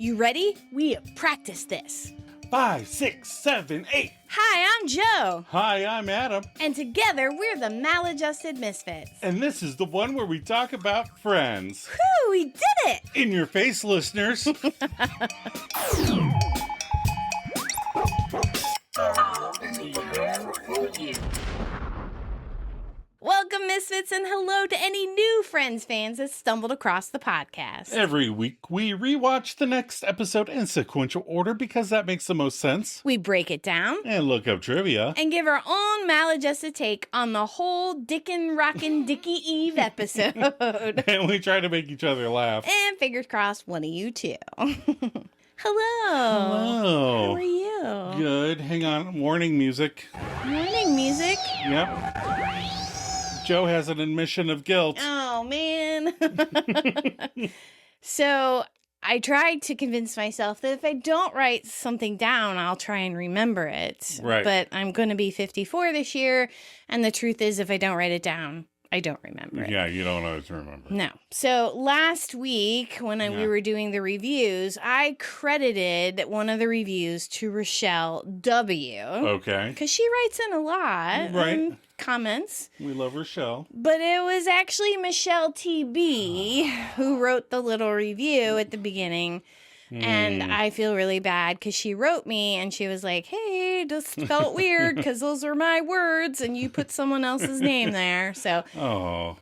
You ready? We have practiced this. 5, 6, 7, 8. Hi, I'm Joe. Hi, I'm Adam. And together, we're the Maladjusted Misfits. And this is the one where we talk about friends. Whew, we did it! In your face, listeners. Welcome, Misfits, and hello to any new Friends fans that stumbled across the podcast. Every week, we rewatch the next episode in sequential order because that makes the most sense. We break it down And look up trivia. and give our own maladjusted take on the whole Dickin' Rockin' Dickie Eve episode. And we try to make each other laugh. And fingers crossed, one of you too. Hello. Hello. How are you? Good. Hang on. Warning music. Morning music. Yep. Joe has an admission of guilt. Oh, man. So I tried to convince myself that if I don't write something down, I'll try and remember it. Right. But I'm going to be 54 this year. And the truth is, if I don't write it down, I don't remember it. Yeah, you don't always remember. No. So last week, when we were doing the reviews, I credited one of the reviews to Rochelle W. Okay. Because she writes in a lot. Right. Comments. We love Rochelle. But it was actually Michelle TB who wrote the little review at the beginning. And I feel really bad because she wrote me and she was like, hey, just felt weird because those are my words and you put someone else's name there. So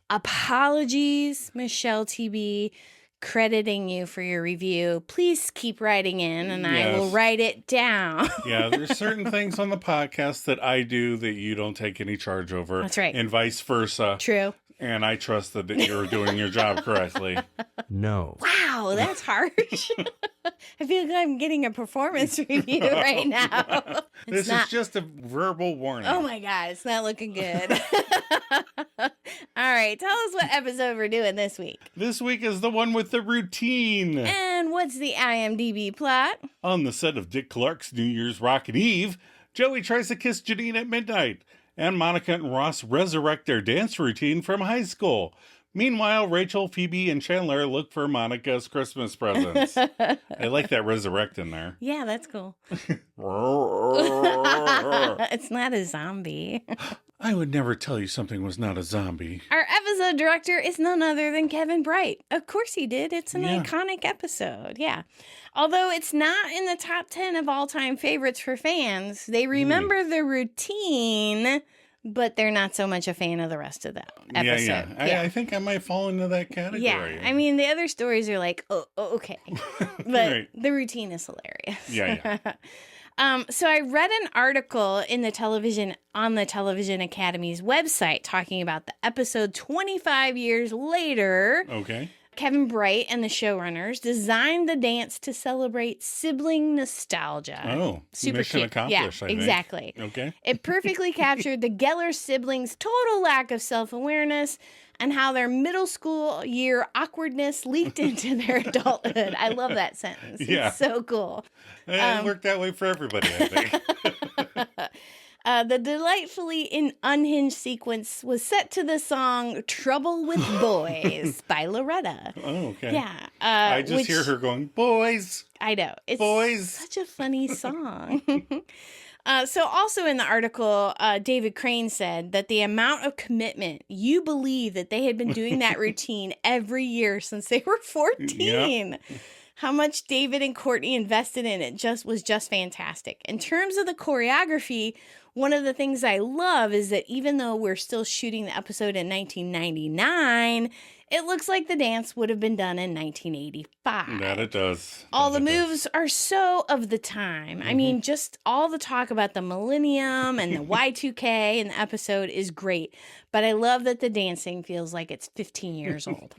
apologies, Michelle TB, crediting you for your review. Please keep writing in and I will write it down. Yeah, there's certain things on the podcast that I do that you don't take any charge over. That's right. And vice versa. True. And I trust that you're doing your job correctly. No. Wow, that's harsh. I feel like I'm getting a performance review right now. This is just a verbal warning. Oh my God, it's not looking good. All right, tell us what episode we're doing this week. This week is the one with the routine. And what's the IMDb plot? On the set of Dick Clark's New Year's Rockin' Eve, Joey tries to kiss Janine at midnight, and Monica and Ross resurrect their dance routine from high school. Meanwhile, Rachel, Phoebe, and Chandler look for Monica's Christmas presents. I like that resurrect in there. Yeah, that's cool. It's not a zombie. I would never tell you something was not a zombie. Our episode director is none other than Kevin Bright. Of course he did. It's an iconic episode. Yeah. Although it's not in the top 10 of all-time favorites for fans, they remember the routine, but they're not so much a fan of the rest of the episode. Yeah. I think I might fall into that category. Yeah. I mean, the other stories are like, oh okay. But the routine is hilarious. Yeah. So I read an article on the Television Academy's website talking about the episode 25 years later. Okay. Kevin Bright and the showrunners designed the dance to celebrate sibling nostalgia. Oh, super mission cute. accomplished, I think. Exactly. Okay. It perfectly captured the Geller siblings' total lack of self-awareness and how their middle school year awkwardness leaked into their adulthood. I love that sentence. Yeah. It's so cool. It worked that way for everybody, I think. The delightfully unhinged sequence was set to the song Trouble with Boys by Loretta. Oh, okay. Yeah. I just hear her going, boys. I know. It's Boys. such a funny song. So also in the article, David Crane said that the amount of commitment, you believe that they had been doing that routine every year since they were 14. Yep. How much David and Courtney invested in it was just fantastic. In terms of the choreography, one of the things I love is that even though we're still shooting the episode in 1999, it looks like the dance would have been done in 1985. That it does. All the moves are so of the time. I mean, just all the talk about the millennium and the Y2K in the episode is great. But I love that the dancing feels like it's 15 years old.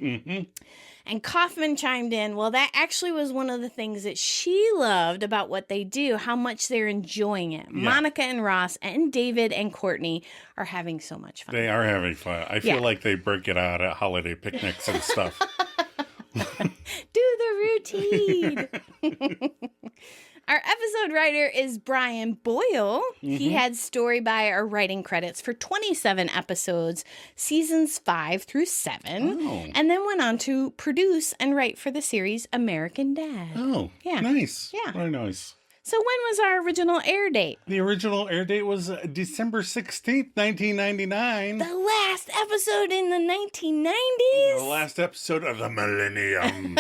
And Kaufman chimed in, well, that actually was one of the things that she loved about what they do, how much they're enjoying it. Yeah. Monica and Ross and David and Courtney are having so much fun. They are having fun. I feel like they break it out at holiday picnics and stuff. Do the routine. Our episode writer is Brian Boyle. He had story by or writing credits for 27 episodes, seasons 5 through 7, and then went on to produce and write for the series American Dad. Oh, yeah. Nice. Yeah. Very nice. So when was our original air date? The original air date was December 16th, 1999. The last episode in the 1990s? The last episode of the millennium.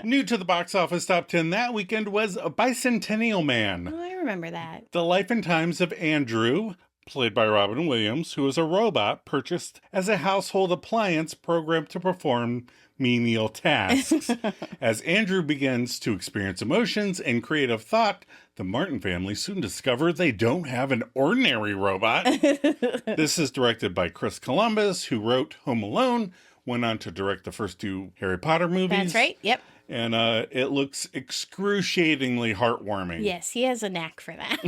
New to the box office top 10 that weekend was Bicentennial Man. Oh, I remember that. The life and times of Andrew, played by Robin Williams, who is a robot purchased as a household appliance programmed to perform menial tasks. As Andrew begins to experience emotions and creative thought, the Martin family soon discover they don't have an ordinary robot. This is directed by Chris Columbus, who wrote Home Alone, went on to direct the first 2 Harry Potter movies. That's right, yep. And it looks excruciatingly heartwarming. Yes, he has a knack for that.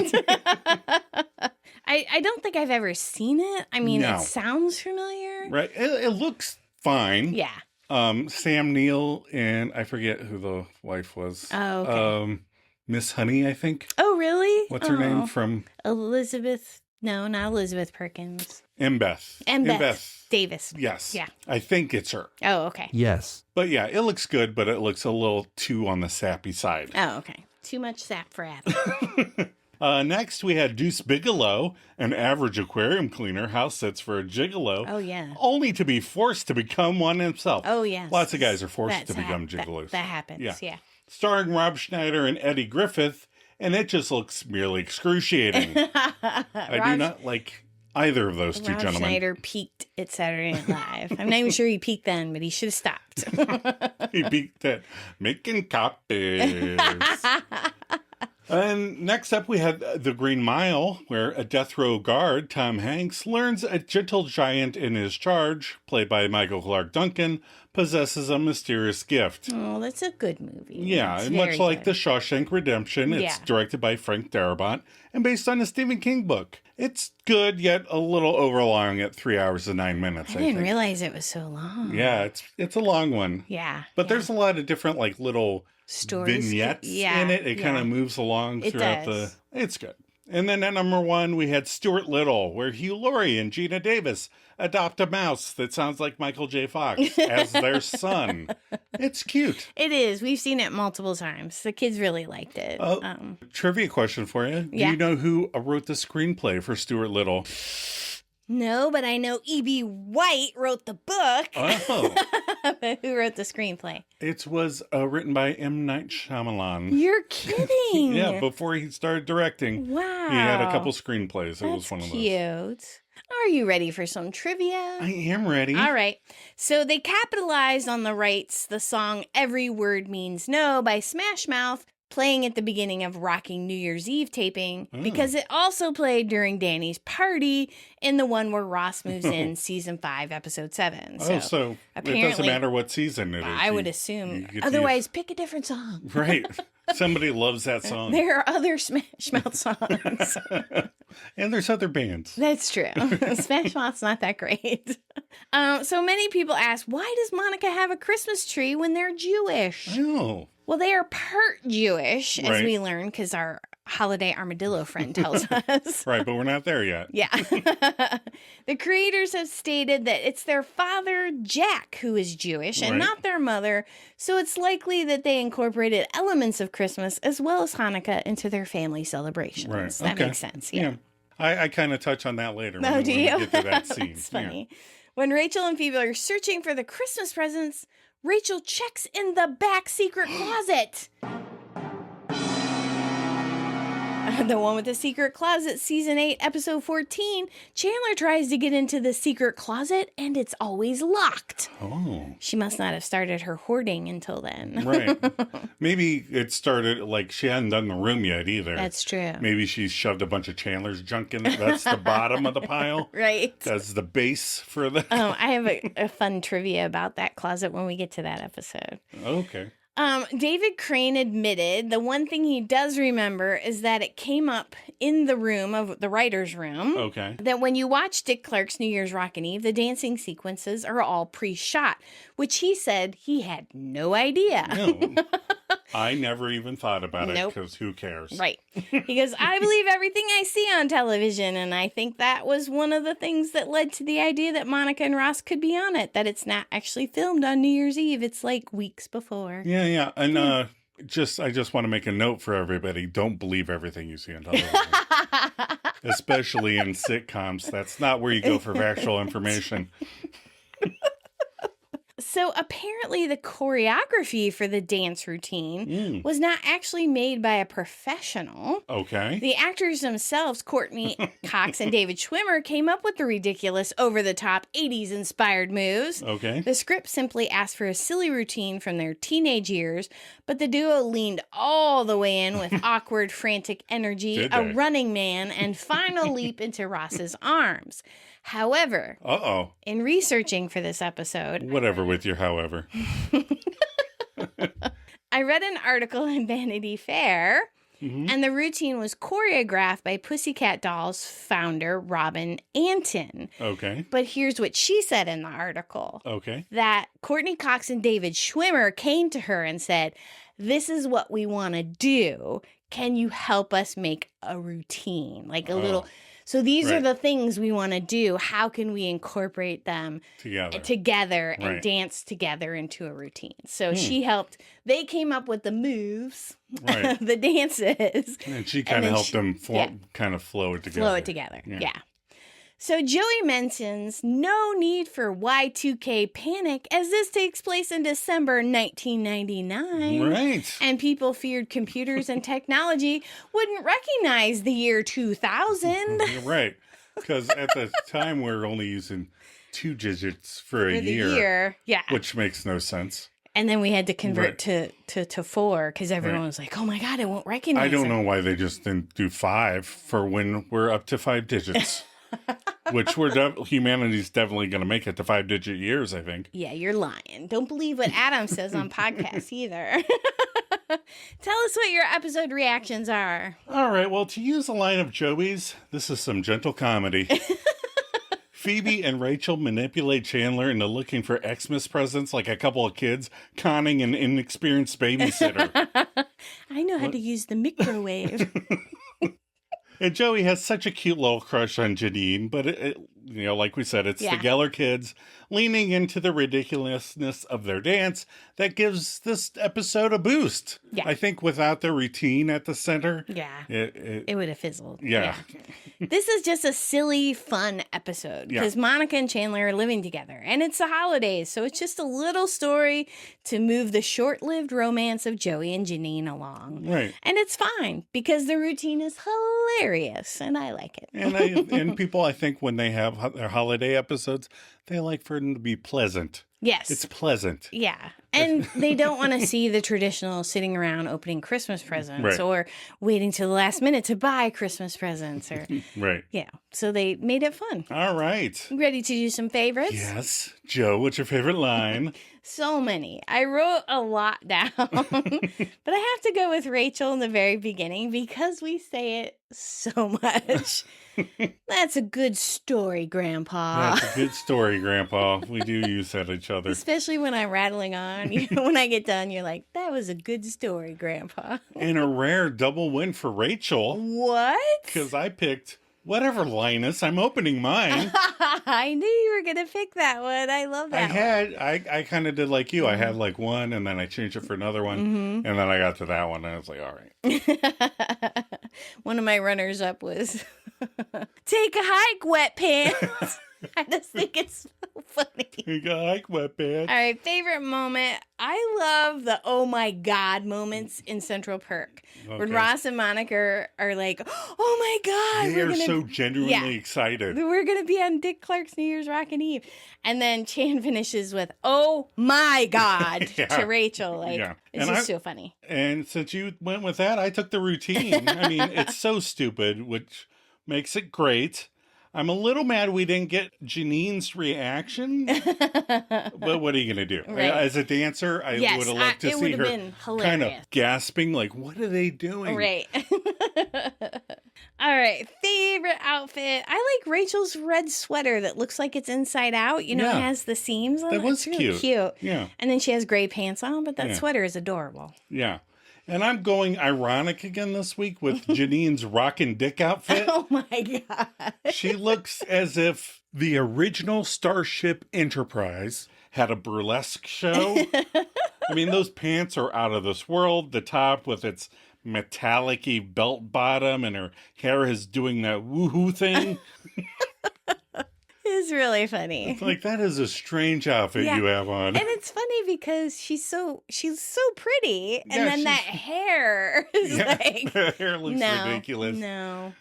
I don't think I've ever seen it. I mean, It sounds familiar. Right. It looks fine. Yeah. Sam Neill and I forget who the wife was. Oh, okay. Miss Honey, I think. Oh, really? What's her name from? Elizabeth. No, not Elizabeth Perkins. Mbeth. Mbeth Davis. Yes. Yeah. I think it's her. Oh, okay. Yes. But yeah, it looks good, but it looks a little too on the sappy side. Oh, okay. Too much sap for Abby. Next, we had Deuce Bigelow, an average aquarium cleaner, house sits for a gigolo. Oh, yeah. Only to be forced to become one himself. Oh, yes. Lots of guys are forced to become gigolos. That happens, yeah. Starring Rob Schneider and Eddie Griffith, and it just looks merely excruciating. I do not like either of those two gentlemen. Rob Schneider peaked at Saturday Night Live. I'm not even sure he peaked then, but he should have stopped. He peaked at making copies. And next up, we had The Green Mile, where a death row guard, Tom Hanks, learns a gentle giant in his charge, played by Michael Clark Duncan, possesses a mysterious gift. Oh, that's a good movie. Yeah, it's and much like good. The Shawshank Redemption, it's directed by Frank Darabont and based on a Stephen King book. It's good, yet a little overlong at 3 hours and 9 minutes, I didn't realize it was so long. Yeah, it's a long one. Yeah. But there's a lot of different, like, little stories, vignettes in it. It kind of moves along throughout It's good. And then at number 1, we had Stuart Little, where Hugh Laurie and Gina Davis adopt a mouse that sounds like Michael J. Fox as their son. It's cute. It is. We've seen it multiple times. The kids really liked it. Trivia question for you. Do you know who wrote the screenplay for Stuart Little? No, but I know E.B. White wrote the book. Oh. But who wrote the screenplay? It was written by M. Night Shyamalan. You're kidding. Yeah, before he started directing. Wow. He had a couple screenplays. It was one of those. Cute. Are you ready for some trivia? I am ready. All right. So they capitalized on the rights the song Every Word Means No by Smash Mouth, playing at the beginning of Rockin' New Year's Eve taping, because it also played during Danny's party in the one where Ross moves in season 5, episode 7. So it doesn't matter what season it is. I would assume. Otherwise, pick a different song. Right. Somebody loves that song. There are other Smash Mouth songs. And there's other bands. That's true. Smash Mouth's not that great. So many people ask, why does Monica have a Christmas tree when they're Jewish? Oh. Well, they are part Jewish, as we learn, because our holiday armadillo friend tells us. Right, but we're not there yet. Yeah. The creators have stated that it's their father, Jack, who is Jewish, and not their mother, so it's likely that they incorporated elements of Christmas as well as Hanukkah into their family celebrations. Right. That makes sense, yeah. I kind of touch on that later when we get to that scene. That's funny. When Rachel and Phoebe are searching for the Christmas presents, Rachel checks in the back secret closet. The one with the secret closet, season 8, episode 14. Chandler tries to get into the secret closet, and it's always locked. Oh. She must not have started her hoarding until then. Right. Maybe it started, like, she hadn't done the room yet either. That's true. Maybe she shoved a bunch of Chandler's junk in there. That's the bottom of the pile. Right. That's the base for the... I have a fun trivia about that closet when we get to that episode. Okay. David Crane admitted the one thing he does remember is that it came up in the room of the writer's room. Okay. That when you watch Dick Clark's New Year's Rockin' Eve, the dancing sequences are all pre-shot, which he said he had no idea. No. I never even thought about it Nope. because who cares? Right. He goes, I believe everything I see on television. And I think that was one of the things that led to the idea that Monica and Ross could be on it, that it's not actually filmed on New Year's Eve. It's like weeks before. Yeah. And I just want to make a note for everybody. Don't believe everything you see on television. Especially in sitcoms. That's not where you go for factual information. So apparently the choreography for the dance routine was not actually made by a professional. Okay. The actors themselves, Courtney Cox and David Schwimmer, came up with the ridiculous, over-the-top 80s inspired moves. Okay. The script simply asked for a silly routine from their teenage years, but the duo leaned all the way in with awkward, frantic energy, a running man, and final leap into Ross's arms. However, in researching for this episode... Whatever with your however. I read an article in Vanity Fair, and the routine was choreographed by Pussycat Dolls founder Robin Antin. Okay. But here's what she said in the article. Okay. That Courtney Cox and David Schwimmer came to her and said, this is what we want to do. Can you help us make a routine? Like a little... So these are the things we want to do. How can we incorporate them together and dance together into a routine? So she helped. They came up with the moves, the dances. And she kind of helped them kind of flow it together. Yeah. So Joey mentions no need for Y2K panic as this takes place in December 1999. Right. And people feared computers and technology wouldn't recognize the year 2000. You're right. Because at the time we were only using 2 digits for a year. Yeah. Which makes no sense. And then we had to convert to 4 because everyone was like, oh my God, it won't recognize I don't know why they just didn't do 5 for when we're up to 5 digits. Which humanity's definitely going to make it to 5-digit years, I think. Yeah, you're lying. Don't believe what Adam says on podcasts either. Tell us what your episode reactions are. All right, well, to use a line of Joey's, this is some gentle comedy. Phoebe and Rachel manipulate Chandler into looking for Xmas presents like a couple of kids conning an inexperienced babysitter. I know how to use the microwave. And Joey has such a cute little crush on Janine, but like we said, it's the Geller kids leaning into the ridiculousness of their dance that gives this episode a boost. Yeah. I think without the routine at the center, it would have fizzled. Yeah. This is just a silly, fun episode because Monica and Chandler are living together and it's the holidays. So it's just a little story to move the short-lived romance of Joey and Janine along. Right. And it's fine because the routine is hilarious and I like it. And people, I think, when they have their holiday episodes, they like for them to be pleasant. Yes. It's pleasant. Yeah. And they don't want to see the traditional sitting around opening Christmas presents or waiting till the last minute to buy Christmas presents. Right. Yeah. So they made it fun. All right. Ready to do some favorites? Yes. Joe, what's your favorite line? So many. I wrote a lot down. But I have to go with Rachel in the very beginning because we say it so much. That's a good story, Grandpa. That's a good story, Grandpa. We do use that each other. Especially when I'm rattling on. When I get done, you're like, that was a good story, Grandpa. And a rare double win for Rachel. What? Because I picked whatever, Linus. I'm opening mine. I knew you were going to pick that one. I love that I kind of did like you. I had like one, and then I changed it for another one. And then I got to that one, and I was like, all right. One of my runners-up was, take a hike, wet pants. I just think it's so funny. Take a hike, wet pants. All right, favorite moment. I love the oh my God moments in Central Perk. Okay. When Ross and Monica are like, oh my God. They are so genuinely excited. We're going to be on Dick Clark's New Year's Rockin' Eve. And then Chan finishes with, oh my God, to Rachel. It's just so funny. And since you went with that, I took the routine. I mean, it's so stupid, which makes it great. I'm a little mad we didn't get Janine's reaction, but what are you going to do? Right. As a dancer, I would have loved to see her kind of gasping, like, what are they doing? Right. All right, favorite outfit. I like Rachel's red sweater that looks like it's inside out. You know, Yeah. it has the seams on it. That was It's really cute. Yeah. And then she has gray pants on, but that Yeah. sweater is adorable. Yeah. And I'm going ironic again this week with Janine's Rockin' Dick outfit. Oh my God. She looks as if the original Starship Enterprise had a burlesque show. I mean, those pants are out of this world. The top with its metallic-y belt bottom, and her hair is doing that woohoo thing. It's really funny. It's like, that is a strange outfit you have on. And it's funny because she's so pretty, and then that hair is like, her hair looks ridiculous. No.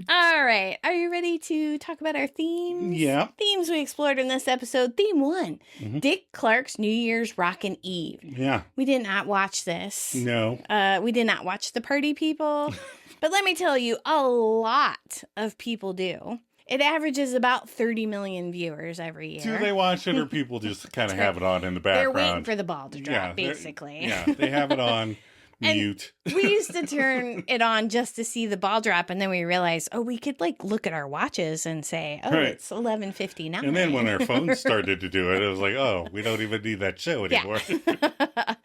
All right, are you ready to talk about our themes? Yeah. Themes we explored in this episode. Theme 1, Dick Clark's New Year's Rockin' Eve. Yeah. We did not watch this. No. We did not watch The Party People, but let me tell you, a lot of people do. It averages about 30 million viewers every year. Do they watch it, or people just kind of have it on in the background? They're waiting for the ball to drop, basically. Yeah, they have it on mute. We used to turn it on just to see the ball drop, and then we realized, we could look at our watches and say, it's 11:59. And then when our phones started to do it, it was like, we don't even need that show anymore. Yeah.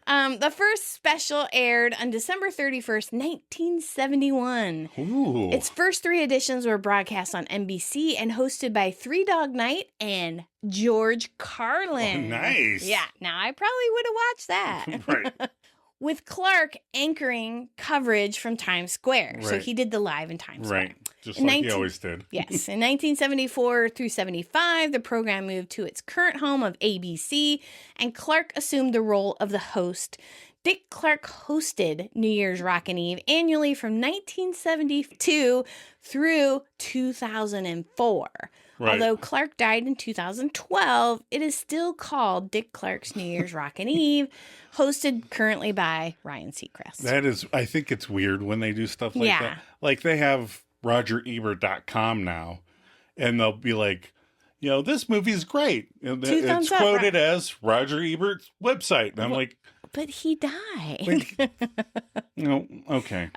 The first special aired on December 31st, 1971. Ooh. Its first 3 editions were broadcast on NBC and hosted by Three Dog Night and George Carlin. Oh, nice. Yeah, now I probably would have watched that. Right. With Clark anchoring coverage from Times Square. So Right. he did the live in Times Square. Right. Just like he always did. Yes. In 1974 through 75, the program moved to its current home of ABC, and Clark assumed the role of the host. Dick Clark hosted New Year's Rockin' Eve annually from 1972 through 2004. Right. Although Clark died in 2012, it is still called Dick Clark's New Year's Rockin' Eve, hosted currently by Ryan Seacrest. That is, I think it's weird when they do stuff like that. Like, they have RogerEbert.com now, and they'll be like, this movie's great. And it's quoted as Roger Ebert's website. And I'm like, but he died. Okay. Okay.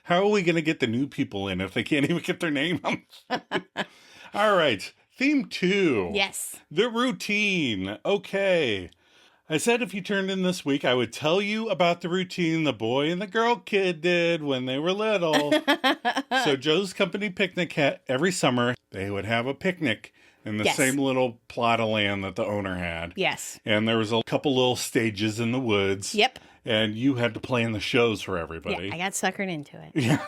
How are we going to get the new people in if they can't even get their name on? All right. Theme 2. Yes. The routine. Okay. I said if you turned in this week, I would tell you about the routine the boy and the girl kid did when they were little. So Joe's Company Picnic every summer, they would have a picnic in the same little plot of land that the owner had. Yes. And there was a couple little stages in the woods. Yep. And you had to plan the shows for everybody. Yeah, I got suckered into it. Yeah.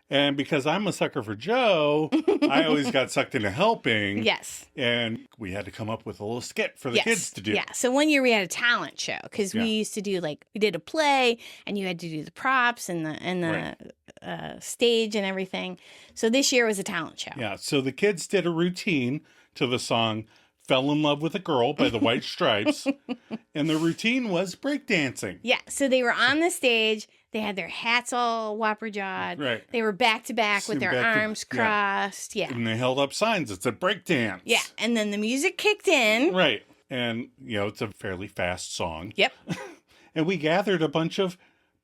And because I'm a sucker for Joe, I always got sucked into helping. Yes. And we had to come up with a little skit for the kids to do. Yeah. So one year we had a talent show because we used to do we did a play and you had to do the props and the stage and everything. So this year was a talent show. Yeah. So the kids did a routine to the song Fell in Love with a Girl by the White Stripes. And the routine was breakdancing. Yeah. So they were on the stage. They had their hats all whopper-jawed. Right. They were back-to-back with their arms crossed. Yeah. And they held up signs that said breakdance. Yeah. And then the music kicked in. Right. And, it's a fairly fast song. Yep. And we gathered a bunch of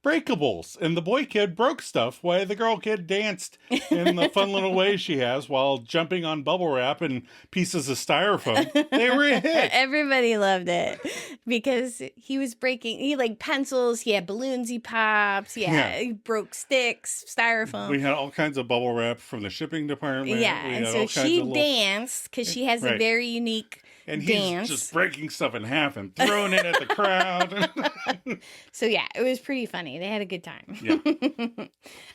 breakables. And the boy kid broke stuff while the girl kid danced in the fun little way she has while jumping on bubble wrap and pieces of styrofoam. They were a hit. Everybody loved it because he was breaking, pencils, he had balloons he pops, he broke sticks, styrofoam. We had all kinds of bubble wrap from the shipping department. Yeah, and so she danced because she has a very unique and dance. He's just breaking stuff in half and throwing it at the crowd. So it was pretty funny. They had a good time. Yeah.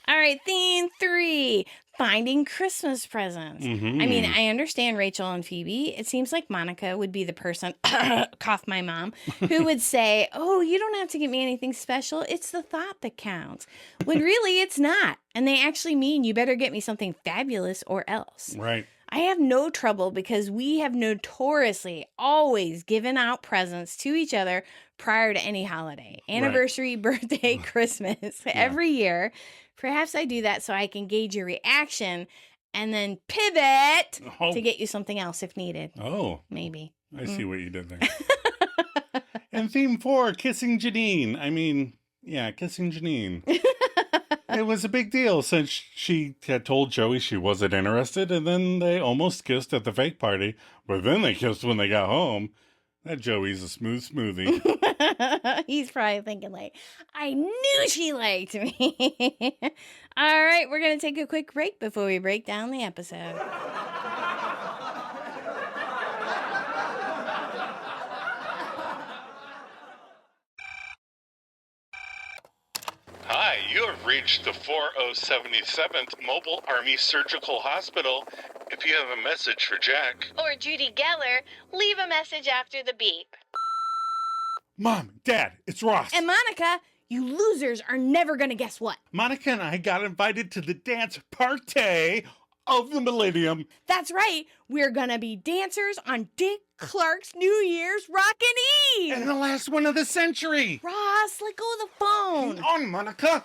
All right, theme 3, finding Christmas presents. Mm-hmm. I mean, I understand Rachel and Phoebe. It seems like Monica would be the person, cough my mom, who would say, you don't have to get me anything special. It's the thought that counts. When really it's not. And they actually mean you better get me something fabulous or else. Right. I have no trouble because we have notoriously always given out presents to each other prior to any holiday, anniversary, birthday, Christmas, every year. Perhaps I do that so I can gauge your reaction and then pivot to get you something else if needed. Oh. Maybe. I see what you did there. And theme 4, kissing Janine. I mean, kissing Janine. It was a big deal since she had told Joey she wasn't interested, and then they almost kissed at the fake party, but then they kissed when they got home. That Joey's a smooth smoothie. He's probably thinking like, I knew she liked me. All right, we're going to take a quick break before we break down the episode. Hi, you have reached the 4077th Mobile Army Surgical Hospital. If you have a message for Jack or Judy Geller, leave a message after the beep. Mom, Dad, it's Ross. And Monica, you losers are never going to guess what. Monica and I got invited to the dance party of the millennium. That's right. We're going to be dancers on Dick Clark's New Year's Rockin' Eve. And the last one of the century. Ross, let go of the phone. Hang on, Monica.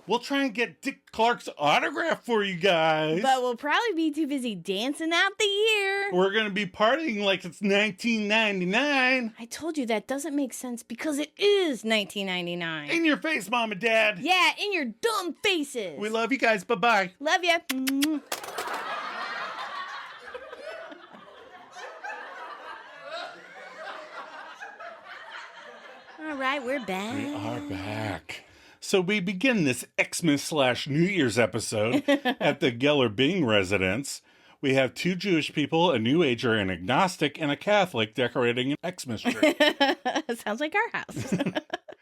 We'll try and get Dick Clark's autograph for you guys. But we'll probably be too busy dancing out the year. We're going to be partying like it's 1999. I told you that doesn't make sense because it is 1999. In your face, Mom and Dad. Yeah, in your dumb faces. We love you guys. Bye-bye. Love ya. All right, we're back. We are back. So we begin this Xmas/New Year's episode at the Geller Bing residence. We have two Jewish people, a New Ager, an agnostic, and a Catholic decorating an Xmas tree. Sounds like our house.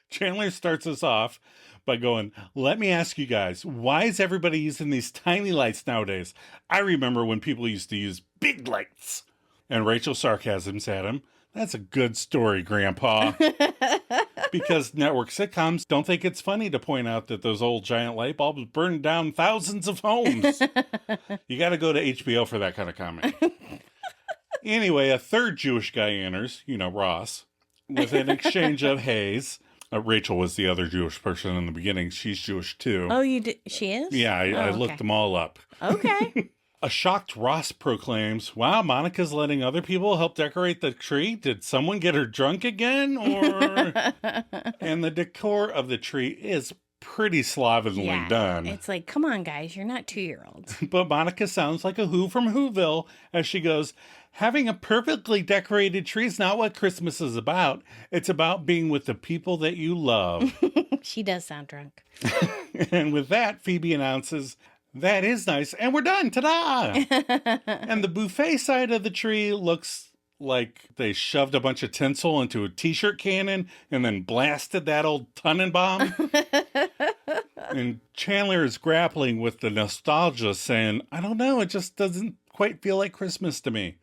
Chandler starts us off by going, let me ask you guys, why is everybody using these tiny lights nowadays? I remember when people used to use big lights. And Rachel sarcasms at him. That's a good story, Grandpa. Because network sitcoms don't think it's funny to point out that those old giant light bulbs burned down thousands of homes. You got to go to HBO for that kind of comment. Anyway, a third Jewish guy enters, Ross, with an exchange of haze. Rachel was the other Jewish person in the beginning. She's Jewish too. Oh, you did? She is? Yeah, I looked them all up. Okay. A shocked Ross proclaims, wow, Monica's letting other people help decorate the tree? Did someone get her drunk again? Or and the decor of the tree is pretty slovenly done. It's like, come on, guys, you're not 2-year-olds. But Monica sounds like a Who from Whoville as she goes, having a perfectly decorated tree is not what Christmas is about. It's about being with the people that you love. She does sound drunk. And with that, Phoebe announces, that is nice. And we're done. Ta-da! And the buffet side of the tree looks like they shoved a bunch of tinsel into a t-shirt cannon and then blasted that old Tannenbaum. And Chandler is grappling with the nostalgia, saying, I don't know, it just doesn't quite feel like Christmas to me.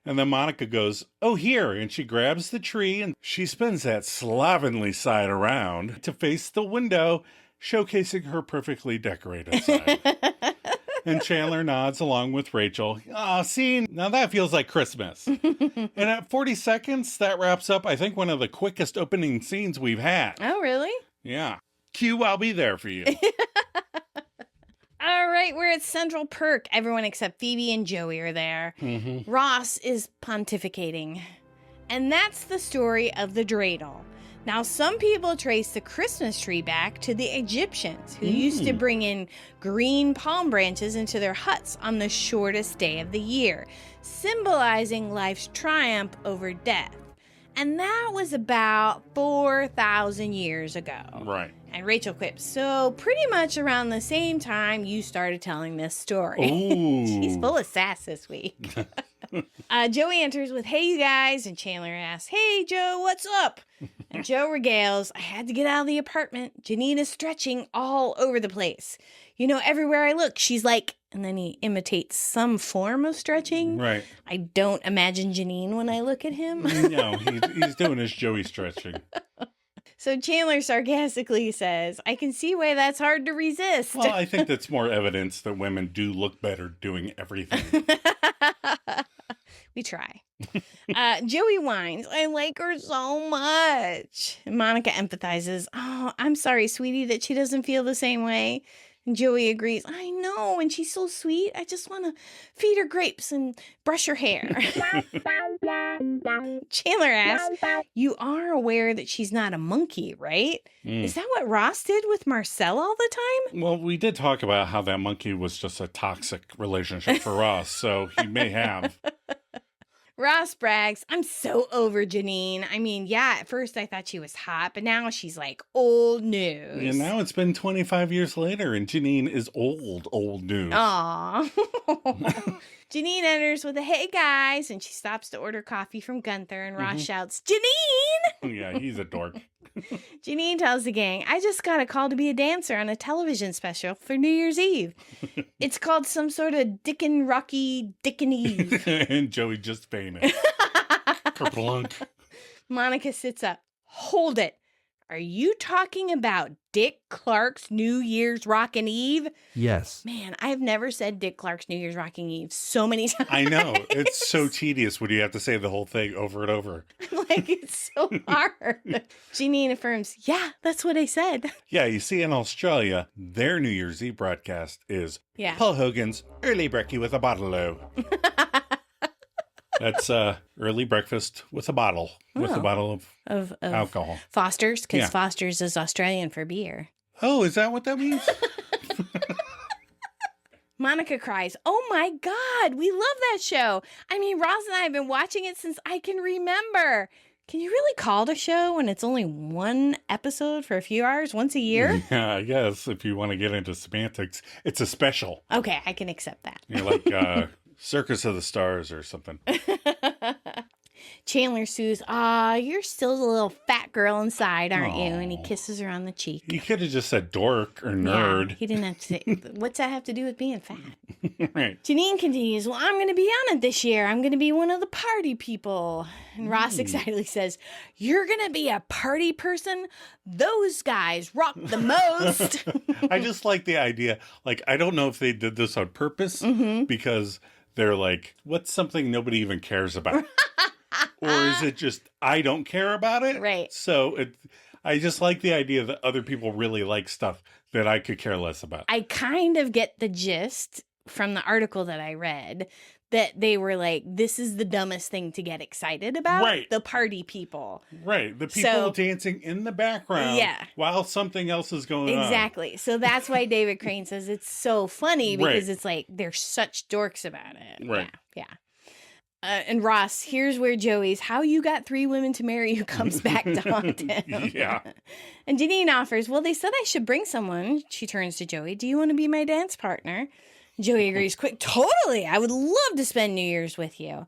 And then Monica goes, oh, here. And she grabs the tree and she spins that slovenly side around to face the window, showcasing her perfectly decorated side. And Chandler nods along with Rachel. Oh, see, now that feels like Christmas. And at 40 seconds, that wraps up, I think, one of the quickest opening scenes we've had. Oh, really? Yeah. Q, I'll be there for you. All right, we're at Central Perk. Everyone except Phoebe and Joey are there. Mm-hmm. Ross is pontificating. And that's the story of the dreidel. Now, some people trace the Christmas tree back to the Egyptians, who used to bring in green palm branches into their huts on the shortest day of the year, symbolizing life's triumph over death. And that was about 4,000 years ago. Right. And Rachel quips, so pretty much around the same time you started telling this story. Ooh. She's full of sass this week. Joey enters with, hey, you guys. And Chandler asks, hey, Joe, what's up? And Joe regales, I had to get out of the apartment. Janine is stretching all over the place. Everywhere I look, she's like, and then he imitates some form of stretching. Right. I don't imagine Janine when I look at him. No, he's doing his Joey stretching. So Chandler sarcastically says, I can see why that's hard to resist. Well, I think that's more evidence that women do look better doing everything. We try. Joey whines, I like her so much. And Monica empathizes, oh, I'm sorry, sweetie, that she doesn't feel the same way. And Joey agrees, I know, and she's so sweet. I just want to feed her grapes and brush her hair. Chandler asks, you are aware that she's not a monkey, right? Is that what Ross did with Marcel all the time? Well, we did talk about how that monkey was just a toxic relationship for Ross, so he may have. Ross brags, I'm so over Janine. I mean, yeah, at first I thought she was hot, but now she's like old news. And now it's been 25 years later, and Janine is old news. Aw. Janine enters with a, hey guys, and she stops to order coffee from Gunther, and Ross shouts, Janine! Yeah, he's a dork. Janine tells the gang, I just got a call to be a dancer on a television special for New Year's Eve. It's called some sort of Dickin' Rocky Dickin' Eve. And Joey just fainted. Kerplunk. Monica sits up. Hold it. Are you talking about Dick Clark's New Year's Rockin' Eve? Yes. Man, I've never said Dick Clark's New Year's Rockin' Eve so many times. I know. It's so tedious when you have to say the whole thing over and over. Like, it's so hard. Janine affirms, yeah, that's what I said. Yeah, you see, in Australia, their New Year's Eve broadcast is Paul Hogan's Early Brekkie with a Bottle-o. That's early breakfast with a bottle. With a bottle of alcohol. Foster's, because Foster's is Australian for beer. Oh, is that what that means? Monica cries, oh my God, we love that show. I mean, Ross and I have been watching it since I can remember. Can you really call it a show when it's only one episode for a few hours once a year? Yeah, I guess if you want to get into semantics, it's a special. Okay, I can accept that. You're like Circus of the Stars or something. Chandler sues, you're still the little fat girl inside, aren't you? And he kisses her on the cheek. You could have just said dork or nerd. Yeah, he didn't have to say, what's that have to do with being fat? Right. Janine continues, well, I'm going to be on it this year. I'm going to be one of the party people. And Ross excitedly says, you're going to be a party person? Those guys rock the most. I just like the idea. Like, I don't know if they did this on purpose because they're like, what's something nobody even cares about? Or is it just, I don't care about it? Right. So I just like the idea that other people really like stuff that I could care less about. I kind of get the gist from the article that I read that they were like, this is the dumbest thing to get excited about. Right. The party people. Right. The people dancing in the background while something else is going on. Exactly. So that's why David Crane says it's so funny because it's like they're such dorks about it. Right. Yeah. And Ross, here's where Joey's how you got 3 women to marry you comes back to haunt him. Yeah. And Janine offers, well, they said I should bring someone. She turns to Joey. Do you want to be my dance partner? Joey agrees quick. Totally. I would love to spend New Year's with you.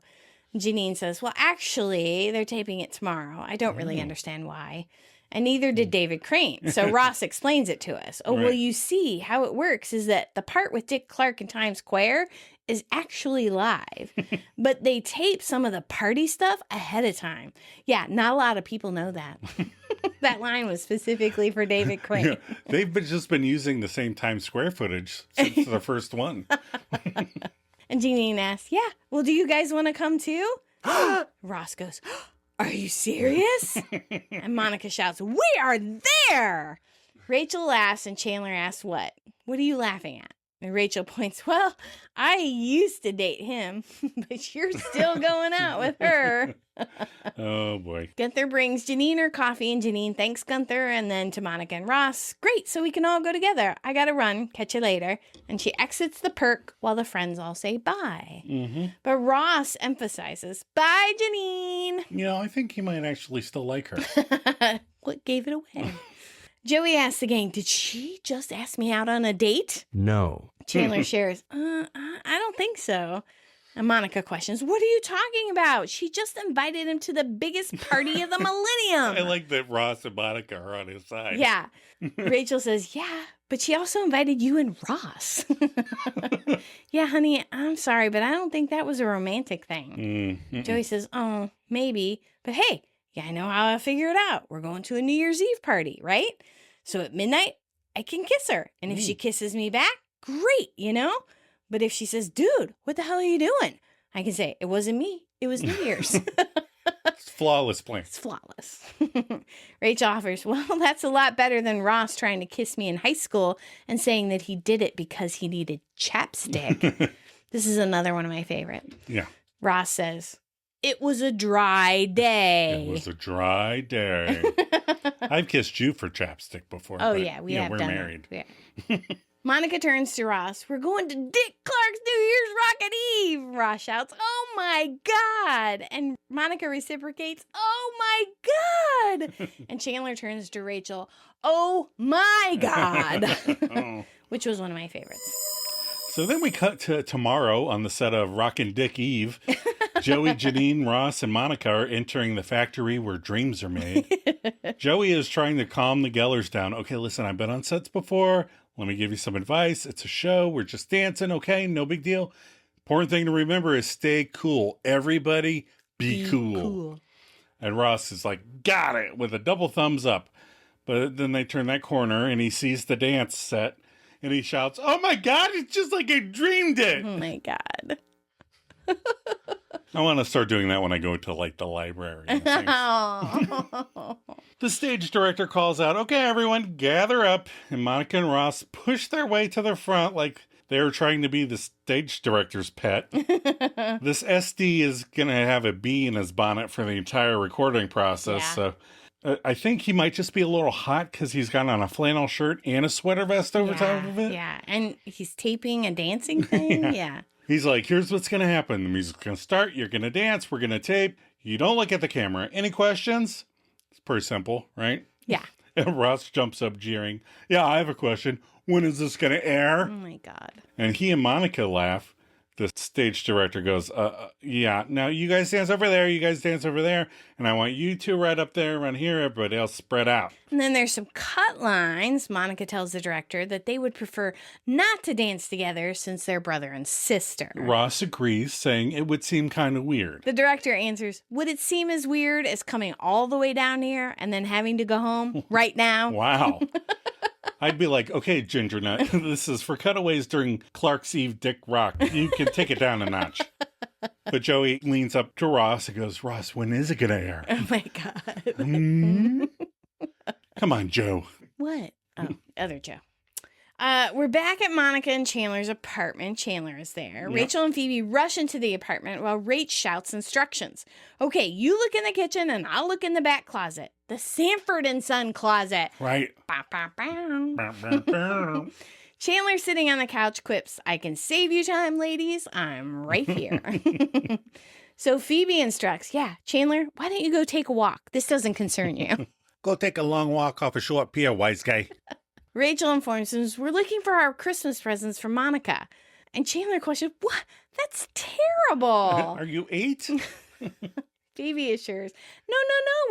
Janine says, well, actually, they're taping it tomorrow. I don't really understand why. And neither did David Crane. So Ross explains it to us. Oh, well, you see, how it works is that the part with Dick Clark in Times Square is actually live. But they tape some of the party stuff ahead of time. Yeah, not a lot of people know that. That line was specifically for David Crane. Yeah, they've just been using the same Times Square footage since the first one. And Janine asks, yeah, well, do you guys want to come too? Ross goes, are you serious? And Monica shouts, we are there. Rachel laughs and Chandler asks, what? What are you laughing at? And Rachel points, well, I used to date him, but you're still going out with her. Oh, boy. Gunther brings Janine her coffee, and Janine thanks Gunther, and then to Monica and Ross, great, so we can all go together. I gotta run. Catch you later. And she exits the perk while the friends all say bye. But Ross emphasizes, bye, Janine. You know, I think he might actually still like her. What gave it away? Joey asks the gang, did she just ask me out on a date? No. Chandler shares, I don't think so. And Monica questions, what are you talking about? She just invited him to the biggest party of the millennium. I like that Ross and Monica are on his side. Yeah. Rachel says, yeah, but she also invited you and Ross. Yeah, honey, I'm sorry, but I don't think that was a romantic thing. Joey says, oh, maybe. But hey, yeah, I know how I'll figure it out. We're going to a New Year's Eve party, right? So at midnight, I can kiss her. And if she kisses me back, great, you know? But if she says, dude, what the hell are you doing? I can say, it wasn't me. It was New Year's. It's a flawless plan. It's flawless. Rachel offers, well, that's a lot better than Ross trying to kiss me in high school and saying that he did it because he needed chapstick. This is another one of my favorite. Yeah. Ross says, it was a dry day. It was a dry day. I've kissed you for chapstick before. Oh, yeah, we have we're done married. That. Yeah. Monica turns to Ross. We're going to Dick Clark's New Year's Rockin' Eve. Ross shouts, oh my God. And Monica reciprocates, oh my God. And Chandler turns to Rachel, oh my God. Oh. Which was one of my favorites. So then we cut to tomorrow on the set of Rockin' Dick Eve. Joey, Janine, Ross, and Monica are entering the factory where dreams are made. Joey is trying to calm the Gellers down. Okay, listen, I've been on sets before. Let me give you some advice. It's a show. We're just dancing. Okay, no big deal. Important thing to remember is stay cool. Everybody be cool. And Ross is like, got it, with a double thumbs up. But then they turn that corner and he sees the dance set and he shouts, oh my God, it's just like I dreamed it. Oh my God. I want to start doing that when I go to like the library. The stage director calls out, okay, everyone, gather up. And Monica and Ross push their way to the front like they're trying to be the stage director's pet. This SD is going to have a bee in his bonnet for the entire recording process. Yeah. So I think he might just be a little hot because he's got on a flannel shirt and a sweater vest over top of it. Yeah, and he's taping a dancing thing. Yeah. He's like, here's what's going to happen. The music's going to start. You're going to dance. We're going to tape. You don't look at the camera. Any questions? It's pretty simple, right? Yeah. And Ross jumps up jeering. Yeah, I have a question. When is this going to air? Oh, my God. And he and Monica laugh. The stage director goes, yeah, now you guys dance over there. You guys dance over there. And I want you two right up there, around here. Everybody else spread out. And then there's some cut lines. Monica tells the director that they would prefer not to dance together since they're brother and sister. Ross agrees, saying it would seem kind of weird. The director answers, would it seem as weird as coming all the way down here and then having to go home right now? Wow. I'd be like, okay, Ginger Nut, this is for cutaways during Clark's Eve Dick Rock. You can take it down a notch. But Joey leans up to Ross and goes, Ross, when is it going to air? Oh, my God. Come on, Joe. What? Oh, other Joe. We're back at Monica and Chandler's apartment. Chandler is there. Yep. Rachel and Phoebe rush into the apartment while Rach shouts instructions. Okay, you look in the kitchen and I'll look in the back closet. The Sanford & Son closet. Right. Bow, bow, bow. Bow, bow, bow. Chandler sitting on the couch quips, I can save you time, ladies. I'm right here. So Phoebe instructs, yeah, Chandler, why don't you go take a walk? This doesn't concern you. Go take a long walk off a short pier, wise guy. Rachel informs us we're looking for our Christmas presents for Monica. And Chandler questions, what? That's terrible. Are you 8? Phoebe assures, no,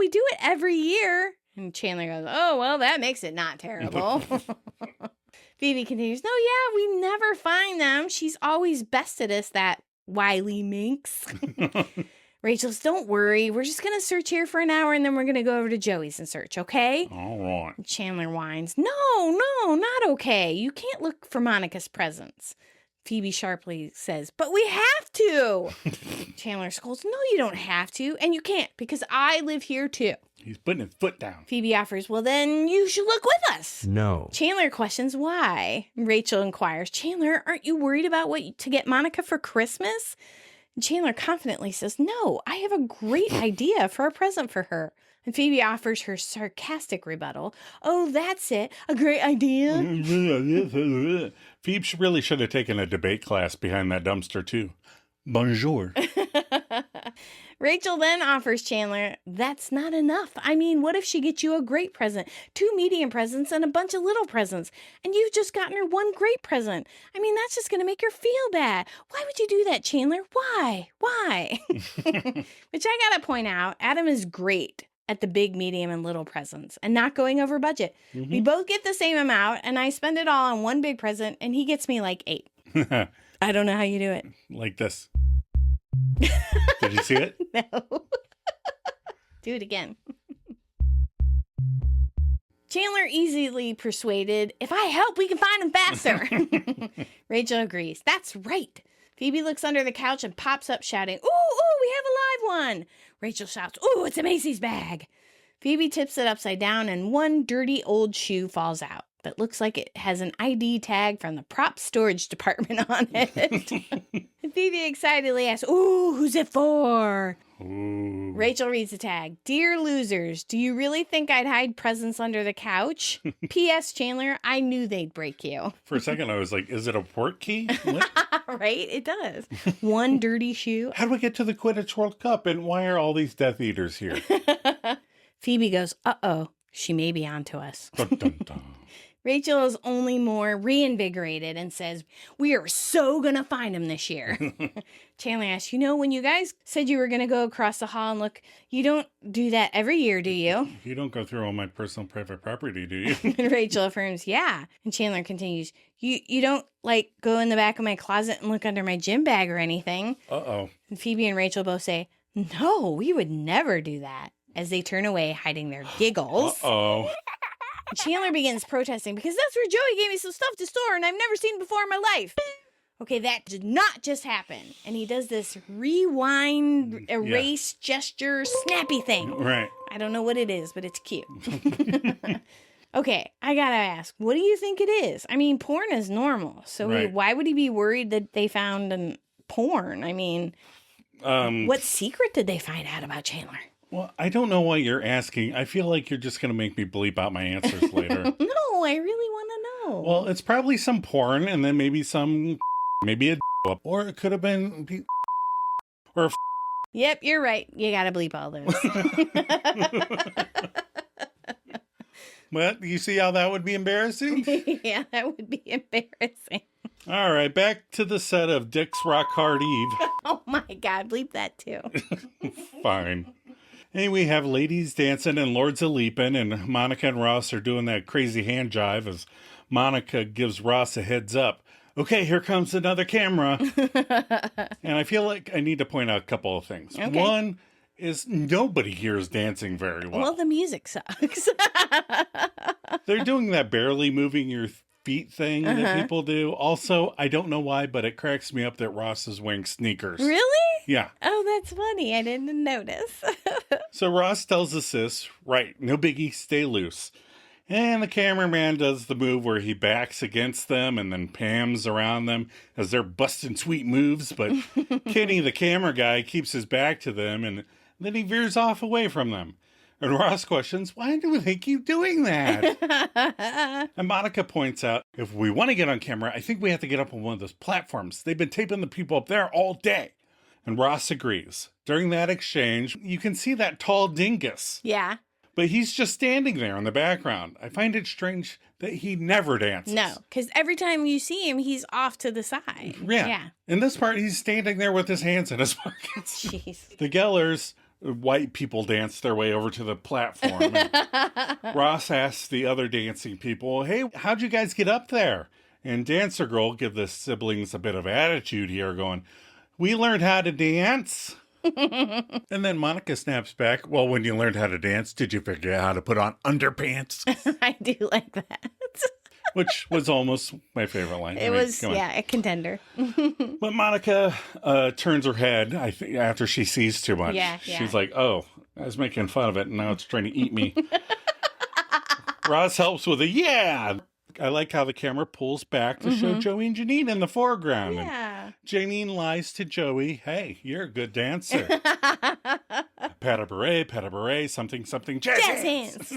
we do it every year. And Chandler goes, oh, well, that makes it not terrible. Phoebe continues, no, yeah, we never find them. She's always bested us, that wily minx. Rachel says, don't worry. We're just going to search here for an hour and then we're going to go over to Joey's and search, okay? All right. And Chandler whines, no, not okay. You can't look for Monica's presents. Phoebe sharply says, but we have to. Chandler scolds, no, you don't have to. And you can't because I live here too. He's putting his foot down. Phoebe offers, well, then you should look with us. No. Chandler questions why. Rachel inquires, Chandler, aren't you worried about what to get Monica for Christmas? Chandler confidently says, no, I have a great idea for a present for her. And Phoebe offers her sarcastic rebuttal. Oh, that's it. A great idea. Phoebe really should have taken a debate class behind that dumpster, too. Bonjour. Rachel then offers Chandler, that's not enough. I mean, what if she gets you a great present, 2 medium presents, and a bunch of little presents, and you've just gotten her 1 great present? I mean, that's just going to make her feel bad. Why would you do that, Chandler? Why? Which I got to point out, Adam is great at the big, medium, and little presents and not going over budget. Mm-hmm. We both get the same amount, and I spend it all on 1 big present, and he gets me like 8. I don't know how you do it. Like this. Did you see it? No. Do it again. Chandler easily persuaded, if I help, we can find him faster. Rachel agrees. That's right. Phoebe looks under the couch and pops up shouting, ooh, we have a live one. Rachel shouts, ooh, it's a Macy's bag. Phoebe tips it upside down and one dirty old shoe falls out that looks like it has an ID tag from the prop storage department on it. And Phoebe excitedly asks, ooh, who's it for? Ooh. Rachel reads the tag. Dear losers, do you really think I'd hide presents under the couch? P.S. Chandler, I knew they'd break you. For a second, I was like, is it a port key? What? Right? It does. One dirty shoe. How do we get to the Quidditch World Cup? And why are all these Death Eaters here? Phoebe goes, uh-oh, she may be onto us. Dun, dun, dun. Rachel is only more reinvigorated and says, we are so going to find him this year. Chandler asks, when you guys said you were going to go across the hall and look, you don't do that every year, do you? You don't go through all my personal private property, do you? And Rachel affirms, yeah. And Chandler continues, you don't, go in the back of my closet and look under my gym bag or anything. Uh-oh. And Phoebe and Rachel both say, no, we would never do that, as they turn away, hiding their giggles. Uh-oh. Chandler begins protesting because that's where Joey gave me some stuff to store and I've never seen before in my life. Okay, that did not just happen. And he does this rewind, erase, gesture, snappy thing. Right. I don't know what it is, but it's cute. Okay, I gotta ask, what do you think it is? I mean, porn is normal. So right. Why would he be worried that they found porn? I mean, what secret did they find out about Chandler? Well, I don't know why you're asking. I feel like you're just going to make me bleep out my answers later. No, I really want to know. Well, it's probably some porn and then maybe maybe a or it could have been or Yep, you're right. You got to bleep all those. Well, you see how that would be embarrassing? Yeah, that would be embarrassing. All right, back to the set of Dick's Rock Hard Eve. Oh my God, bleep that too. Fine. And we have ladies dancing and lords a leaping, and Monica and Ross are doing that crazy hand jive as Monica gives Ross a heads up. Okay, here comes another camera. And I feel like I need to point out a couple of things. Okay. One is nobody here is dancing very well. Well, the music sucks. They're doing that barely moving your feet thing that people do. Also, I don't know why, but it cracks me up that Ross is wearing sneakers. Really? Yeah. Oh, that's funny. I didn't notice. So Ross tells the sis, right, no biggie, stay loose. And the cameraman does the move where he backs against them and then pans around them as they're busting sweet moves. But Kenny, the camera guy, keeps his back to them and then he veers off away from them. And Ross questions, why do they keep doing that? And Monica points out, if we want to get on camera, I think we have to get up on one of those platforms. They've been taping the people up there all day. And Ross agrees. During that exchange, you can see that tall dingus. Yeah. But he's just standing there in the background. I find it strange that he never dances. No, because every time you see him, he's off to the side. Yeah. In this part, he's standing there with his hands in his pockets. Jeez. The Gellers, white people, dance their way over to the platform. Ross asks the other dancing people, hey, how'd you guys get up there? And Dancer Girl give the siblings a bit of attitude here, going, we learned how to dance. And then Monica snaps back, well, when you learned how to dance, did you figure out how to put on underpants? I do like that. Which was almost my favorite line. It was, a contender. But Monica turns her head, I think, after she sees too much. Yeah. She's like, oh, I was making fun of it, and now it's trying to eat me. Ross helps with a yeah. I like how the camera pulls back to show Joey and Janine in the foreground. Yeah. And Janine lies to Joey, hey, you're a good dancer. Pat a beret, something, jazz hands.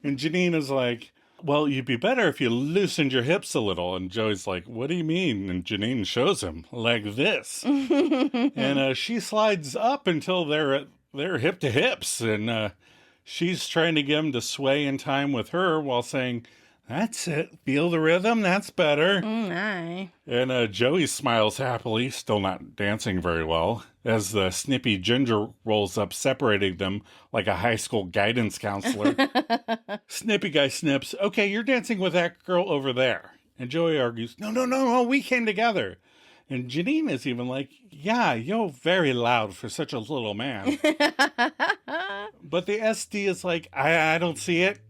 And Janine is like, well, you'd be better if you loosened your hips a little. And Joey's like, what do you mean? And Janine shows him, like this. And she slides up until they're hip to hips. And she's trying to get him to sway in time with her while saying, that's it. Feel the rhythm. That's better. Aye. And Joey smiles happily, still not dancing very well, as the snippy ginger rolls up, separating them like a high school guidance counselor. Snippy guy snips, okay, you're dancing with that girl over there. And Joey argues, no, we came together. And Janine is even like, yeah, you're very loud for such a little man. But the SD is like, I don't see it.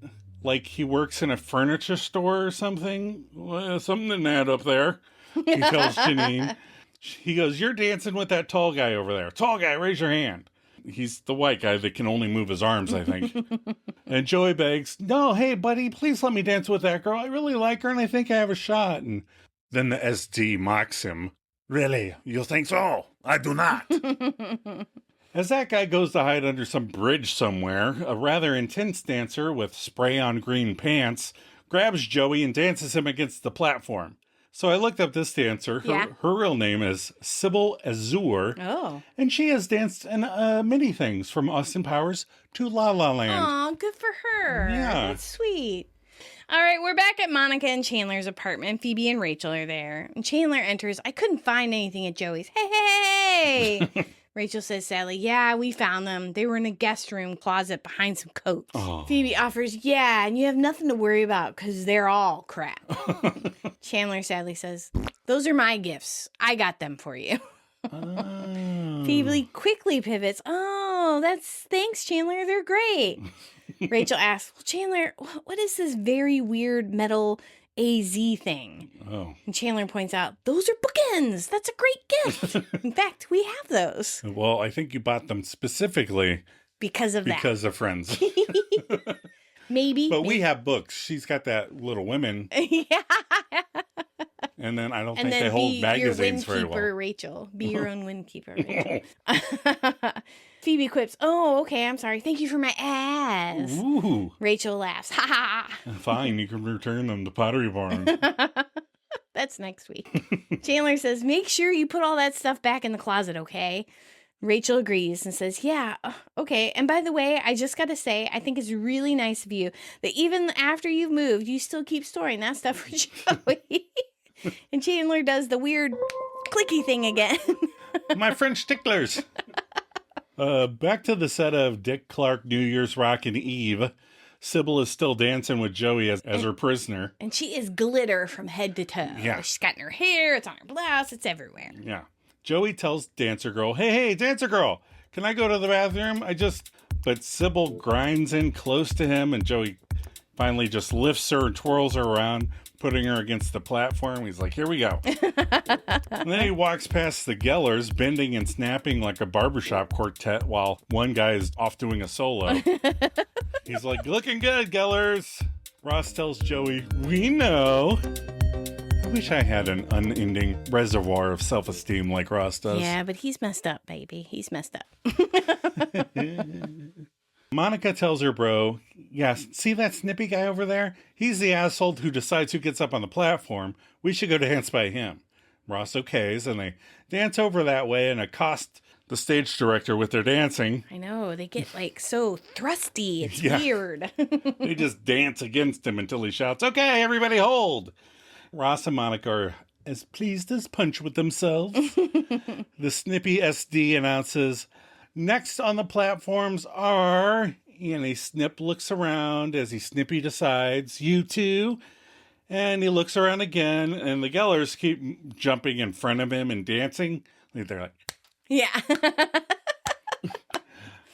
Like he works in a furniture store or something. Well, something didn't add up there, he tells Janine. He goes, "You're dancing with that tall guy over there. Tall guy, raise your hand." He's the white guy that can only move his arms, I think. And Joey begs, "No, hey, buddy, please let me dance with that girl. I really like her, and I think I have a shot." And then the SD mocks him. "Really? You think so? I do not." As that guy goes to hide under some bridge somewhere, a rather intense dancer with spray-on green pants grabs Joey and dances him against the platform. So I looked up this dancer. Her real name is Sybil Azur. Oh. And she has danced in many things, from Austin Powers to La La Land. Aw, good for her. Yeah. That's sweet. All right, we're back at Monica and Chandler's apartment. Phoebe and Rachel are there. And Chandler enters. "I couldn't find anything at Joey's." Hey! Rachel says sadly, "Yeah, we found them. They were in a guest room closet behind some coats." Oh. Phoebe offers, "Yeah, and you have nothing to worry about because they're all crap." Chandler sadly says, "Those are my gifts. I got them for you." Oh. Phoebe quickly pivots. "Oh, thanks, Chandler. They're great." Rachel asks, "Well, Chandler, what is this very weird metal AZ thing?" Oh. And Chandler points out, "Those are bookends. That's a great gift. In fact, we have those." Well, I think you bought them specifically Because of Friends. Maybe. But we have books. She's got that Little Women. Yeah. And then I don't think they hold magazines very well. Rachel. Be your own windkeeper, Rachel. Phoebe quips, "Oh, okay, I'm sorry. Thank you for my ass." Ooh. Rachel laughs. "Ha ha." Fine, you can return them to Pottery Barn. That's next week. Chandler says, "Make sure you put all that stuff back in the closet, okay?" Rachel agrees and says, "Yeah, okay. And by the way, I just got to say, I think it's really nice of you that even after you've moved, you still keep storing that stuff for Joey." And Chandler does the weird clicky thing again. My French ticklers. Back to the set of Dick Clark New Year's Rockin' Eve. Sybil is still dancing with Joey as her prisoner. And she is glitter from head to toe. Yeah. She's got in her hair, it's on her blouse, it's everywhere. Yeah. Joey tells Dancer Girl, hey, Dancer Girl, can I go to the bathroom? But Sybil grinds in close to him, and Joey finally just lifts her and twirls her around, putting her against the platform. He's like, "Here we go." And then he walks past the Gellers, bending and snapping like a barbershop quartet while one guy is off doing a solo. He's like, "Looking good, Gellers." Ross tells Joey, "We know." I wish I had an unending reservoir of self-esteem like Ross does. Yeah, but he's messed up, baby. He's messed up. Monica tells her bro, "Yeah, see that snippy guy over there? He's the asshole who decides who gets up on the platform. We should go dance by him." Ross okays, and they dance over that way and accost the stage director with their dancing. I know, they get so thrusty. It's weird. They just dance against him until he shouts, "Okay, everybody hold." Ross and Monica are as pleased as punch with themselves. The snippy SD announces, "Next on the platforms are," and a snip looks around as he snippy decides, "You two." And he looks around again, and the Gellers keep jumping in front of him and dancing. They're like, yeah.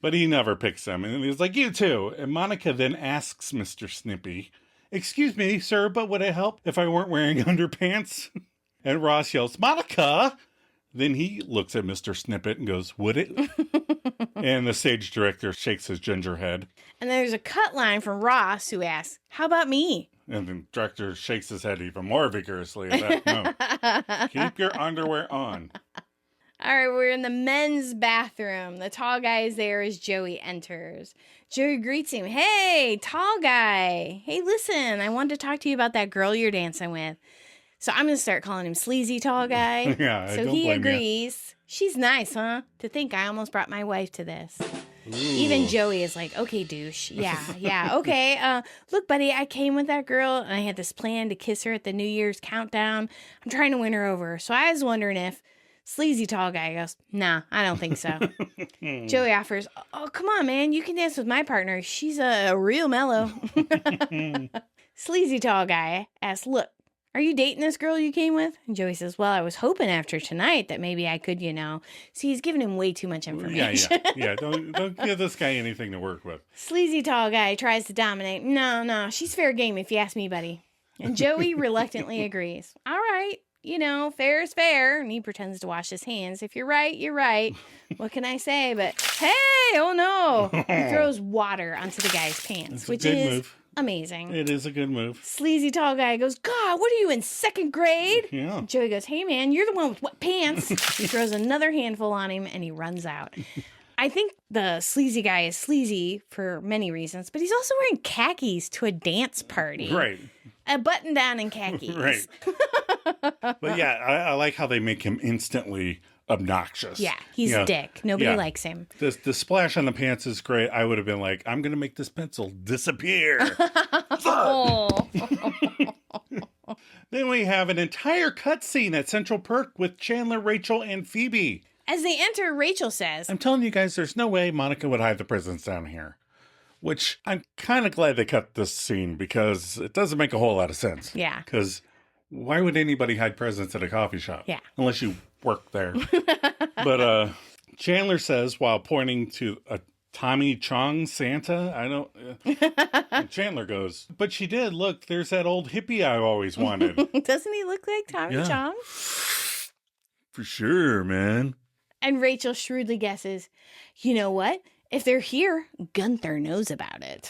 But he never picks them. And he's like, "You too." And Monica then asks Mr. Snippy, "Excuse me, sir, but would it help if I weren't wearing underpants?" And Ross yells, "Monica!" Then he looks at Mr. Snippet and goes, "Would it?" And the stage director shakes his ginger head. And there's a cut line from Ross who asks, "How about me?" And the director shakes his head even more vigorously. No. Keep your underwear on. All right, we're in the men's bathroom. The tall guy is there as Joey enters. Joey greets him. "Hey, tall guy. Hey, listen, I wanted to talk to you about that girl you're dancing with." So I'm going to start calling him Sleazy Tall Guy. Yeah, so don't he blame agrees. She's nice, huh? To think I almost brought my wife to this. Ooh. Even Joey is like, "Okay, douche. Yeah, okay. Look, buddy, I came with that girl, and I had this plan to kiss her at the New Year's countdown. I'm trying to win her over. So I was wondering if..." Sleazy Tall Guy goes, "Nah, I don't think so." Joey offers, "Oh, come on, man. You can dance with my partner. She's a real mellow." Sleazy Tall Guy asks, "Look, are you dating this girl you came with?" And Joey says, "Well, I was hoping after tonight that maybe I could, So he's giving him way too much information. Yeah. Don't give this guy anything to work with. Sleazy Tall Guy tries to dominate. No, she's fair game if you ask me, buddy." And Joey reluctantly agrees. "All right, fair is fair. And he pretends to wash his hands. If you're right, you're right. What can I say? But hey, oh no. He throws water onto the guy's pants, which is move. Amazing. It is a good move. Sleazy tall guy goes, God, what are you in 2nd grade? Yeah. And Joey goes, hey man, you're the one with wet pants. He throws another handful on him and he runs out. I think the sleazy guy is sleazy for many reasons, but he's also wearing khakis to a dance party. Right. A button down and khakis. Right. But yeah, I like how they make him instantly obnoxious. Yeah, he's a dick. Nobody likes him. The splash on the pants is great. I would have been like, I'm going to make this pencil disappear. Oh. Then we have an entire cutscene at Central Perk with Chandler, Rachel, and Phoebe. As they enter, Rachel says, I'm telling you guys, there's no way Monica would hide the presents down here. Which I'm kind of glad they cut this scene because it doesn't make a whole lot of sense. Yeah. Because why would anybody hide presents at a coffee shop? Yeah. Unless you work there. But Chandler says, while pointing to a Tommy Chong Santa, and Chandler goes, but she did. Look, there's that old hippie I always wanted. Doesn't he look like Tommy Chong? For sure, man. And Rachel shrewdly guesses, you know what? If they're here, Gunther knows about it.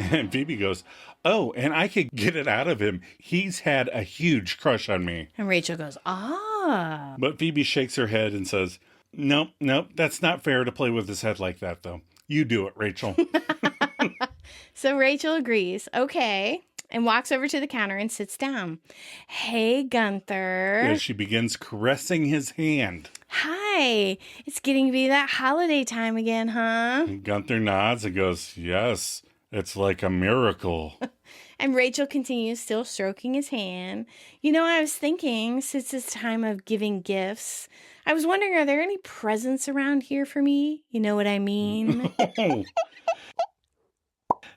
And Phoebe goes, oh, and I could get it out of him. He's had a huge crush on me. And Rachel goes, ah. But Phoebe shakes her head and says, nope, that's not fair to play with his head like that, though. You do it, Rachel. So Rachel agrees, okay, and walks over to the counter and sits down. Hey, Gunther. As she begins caressing his hand. Hi, it's getting to be that holiday time again, huh? And Gunther nods and goes, yes, it's like a miracle. And Rachel continues, still stroking his hand. I was thinking, since it's time of giving gifts, I was wondering, are there any presents around here for me? You know what I mean?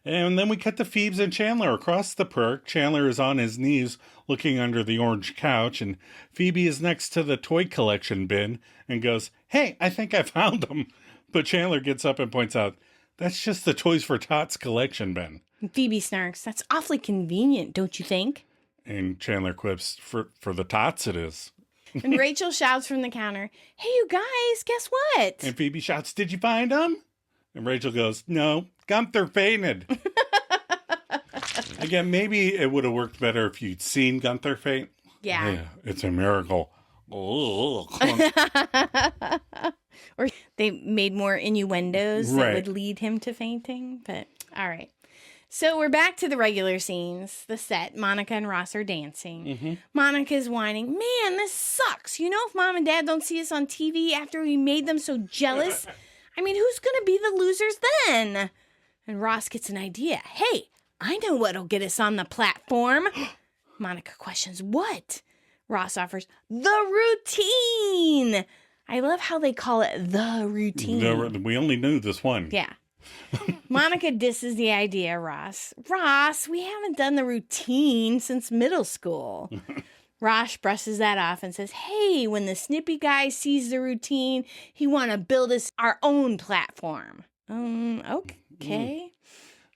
And then we cut to Phoebe and Chandler across the perk. Chandler is on his knees looking under the orange couch, and Phoebe is next to the toy collection bin and goes, hey, I think I found them. But Chandler gets up and points out, that's just the Toys for Tots collection bin. And Phoebe snarks, that's awfully convenient, don't you think? And Chandler quips, for the tots it is. And Rachel shouts from the counter, hey, you guys, guess what? And Phoebe shouts, did you find them? And Rachel goes, no, Gunther fainted. Again, maybe it would have worked better if you'd seen Gunther faint. Yeah. It's a miracle. Or they made more innuendos that would lead him to fainting. But, all right. So we're back to the regular scenes. The set, Monica and Ross are dancing. Mm-hmm. Monica's whining, man, this sucks. If Mom and Dad don't see us on TV after we made them so jealous, who's going to be the losers then? And Ross gets an idea. Hey, I know what'll get us on the platform. Monica questions, what? Ross offers, the routine. I love how they call it the routine. We only knew this one. Yeah. Monica disses the idea, Ross. Ross, we haven't done the routine since middle school. Ross brushes that off and says, hey, when the snippy guy sees the routine, he want to build us our own platform. Okay.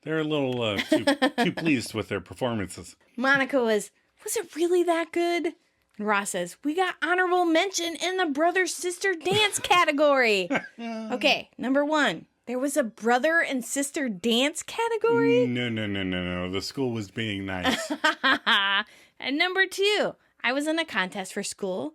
They're a little too pleased with their performances. Monica was it really that good? And Ross says, we got honorable mention in the brother-sister dance category. Okay, number 1. There was a brother and sister dance category? No. The school was being nice. And number 2, I was in a contest for school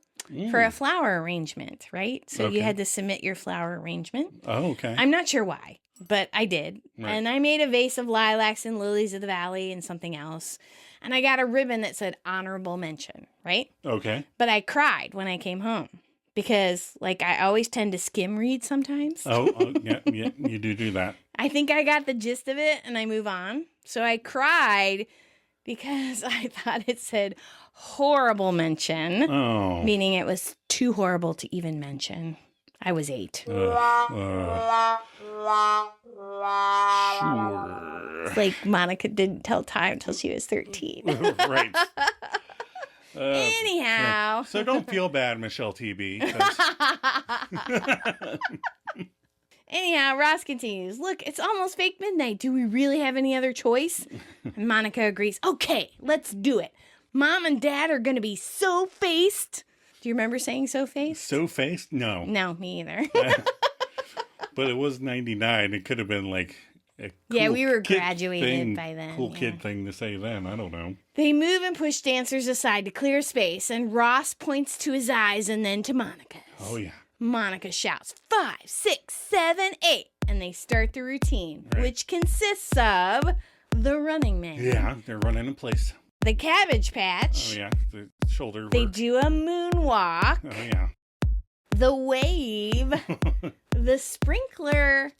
for a flower arrangement, right? So you had to submit your flower arrangement. Oh, okay. I'm not sure why, but I did. Right. And I made a vase of lilacs and lilies of the valley and something else. And I got a ribbon that said honorable mention, right? Okay. But I cried when I came home. Because, I always tend to skim read sometimes. Yeah, you do that. I think I got the gist of it, and I move on. So I cried because I thought it said horrible mention. Oh. Meaning it was too horrible to even mention. I was 8. Sure. It's like Monica didn't tell time until she was 13. Right. Anyhow. So don't feel bad, Michelle TB. Anyhow, Ross continues, look, it's almost fake midnight. Do we really have any other choice? And Monica agrees, okay, let's do it. Mom and Dad are going to be so-faced. Do you remember saying so-faced? So-faced? No. No, me either. But it was 99. It could have been like a yeah, we were kid graduated thing, by then. Cool kid thing to say then. I don't know. They move and push dancers aside to clear space, and Ross points to his eyes and then to Monica's. Oh, yeah. Monica shouts, 5, 6, 7, 8, and they start the routine, which consists of the running man. Yeah, they're running in place. The cabbage patch. Oh, yeah, the shoulder work. They do a moonwalk. Oh, yeah. The wave. The sprinkler.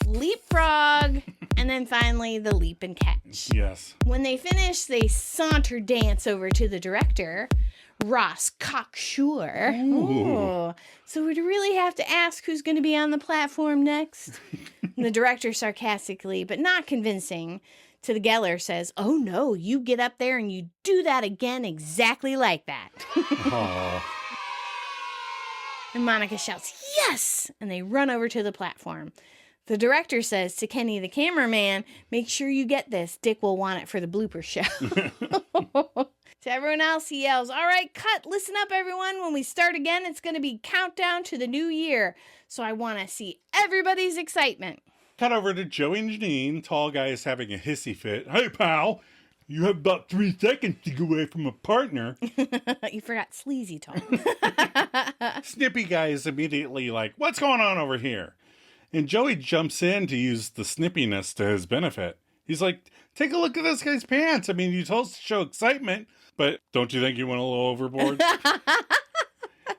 Leapfrog. And then finally, the leap and catch. Yes. When they finish, they saunter dance over to the director, Ross Cocksure. Ooh. So we'd really have to ask who's going to be on the platform next. The director sarcastically, but not convincing, to the Geller says, oh no, you get up there and you do that again exactly like that. Oh. And Monica shouts, yes! And they run over to the platform. The director says to Kenny, the cameraman, make sure you get this. Dick will want it for the blooper show. To everyone else, he yells, all right, cut. Listen up, everyone. When we start again, it's going to be countdown to the new year. So I want to see everybody's excitement. Cut over to Joey and Janine. Tall guy is having a hissy fit. Hey, pal, you have about 3 seconds to get away from a partner. You forgot sleazy talk. Snippy guy is immediately like, what's going on over here? And Joey jumps in to use the snippiness to his benefit. He's like, take a look at this guy's pants. I mean, you told us to show excitement, but don't you think you went a little overboard?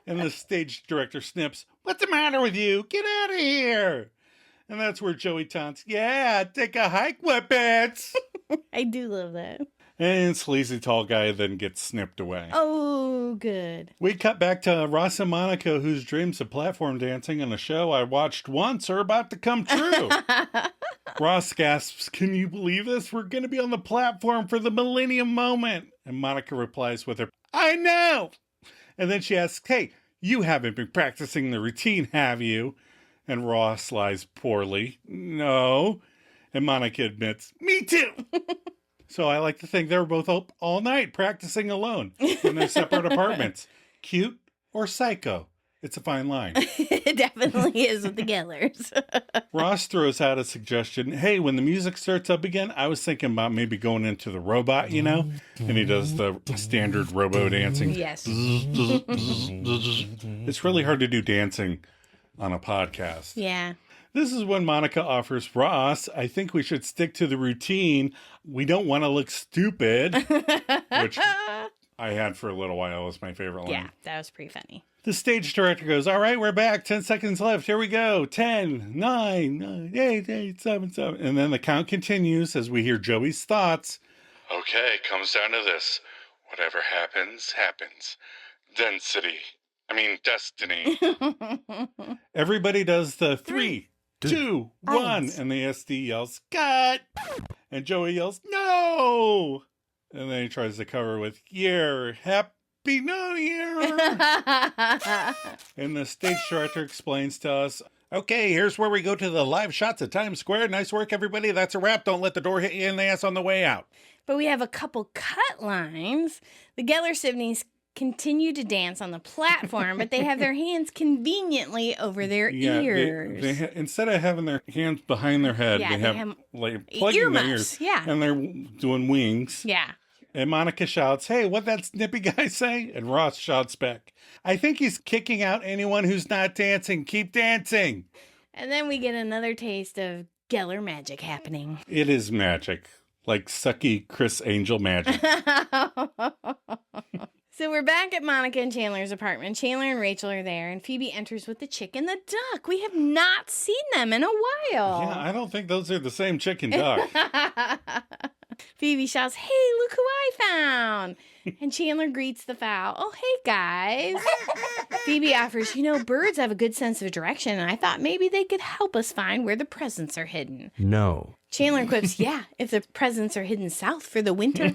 And the stage director snips, what's the matter with you? Get out of here. And that's where Joey taunts, yeah, take a hike, wetpants. I do love that. And sleazy tall guy then gets snipped away. Oh, good. We cut back to Ross and Monica, whose dreams of platform dancing in a show I watched once are about to come true. Ross gasps, can you believe this? We're going to be on the platform for the Millennium Moment. And Monica replies with her, I know. And then she asks, hey, you haven't been practicing the routine, have you? And Ross lies poorly, no. And Monica admits, me too. So I like to think they were both up all night practicing alone in their separate apartments. Cute or psycho? It's a fine line. It definitely is with the Gellers. Ross throws out a suggestion. Hey, when the music starts up again, I was thinking about maybe going into the robot, you know? And he does the standard robo dancing. Yes. It's really hard to do dancing on a podcast. Yeah. This is when Monica offers Ross, I think we should stick to the routine. We don't want to look stupid, which I had for a little while. It was my favorite line. Yeah, that was pretty funny. The stage director goes, all right, we're back. 10 seconds left. Here we go. 10, 9, 8, 7, 7. And then the count continues as we hear Joey's thoughts. Okay, comes down to this. Whatever happens, happens. Destiny. Everybody does the 3, 2, 1. And the SD yells, cut. And Joey yells, no. And then he tries to cover with, yeah, happy New Year. And the stage director explains to us, okay, here's where we go to the live shots at Times Square. Nice work, everybody. That's a wrap. Don't let the door hit you in the ass on the way out. But we have a couple cut lines. The Geller siblings continue to dance on the platform, but they have their hands conveniently over their ears. They instead of having their hands behind their head, they have like plugging their ears. Yeah. And they're doing wings. Yeah. And Monica shouts, hey, what'd that snippy guy say? And Ross shouts back, I think he's kicking out anyone who's not dancing. Keep dancing. And then we get another taste of Geller magic happening. It is magic. Like sucky Chris Angel magic. So we're back at Monica and Chandler's apartment. Chandler and Rachel are there, and Phoebe enters with the chick and the duck. We have not seen them in a while. Yeah, I don't think those are the same chick and duck. Phoebe shouts, hey, look who I found. And Chandler greets the fowl. Oh, hey, guys. Phoebe offers, birds have a good sense of direction, and I thought maybe they could help us find where the presents are hidden. No. Chandler quips, yeah, if the presents are hidden south for the winter.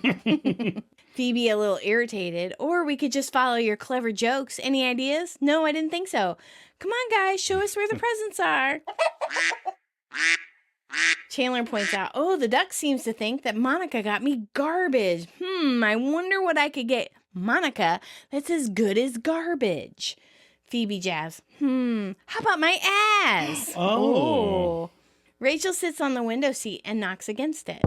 Phoebe, a little irritated, or we could just follow your clever jokes. Any ideas? No, I didn't think so. Come on, guys, show us where the presents are. Chandler points out, oh, the duck seems to think that Monica got me garbage. I wonder what I could get Monica that's as good as garbage. Phoebe jabs, how about my ass? Oh. Rachel sits on the window seat and knocks against it.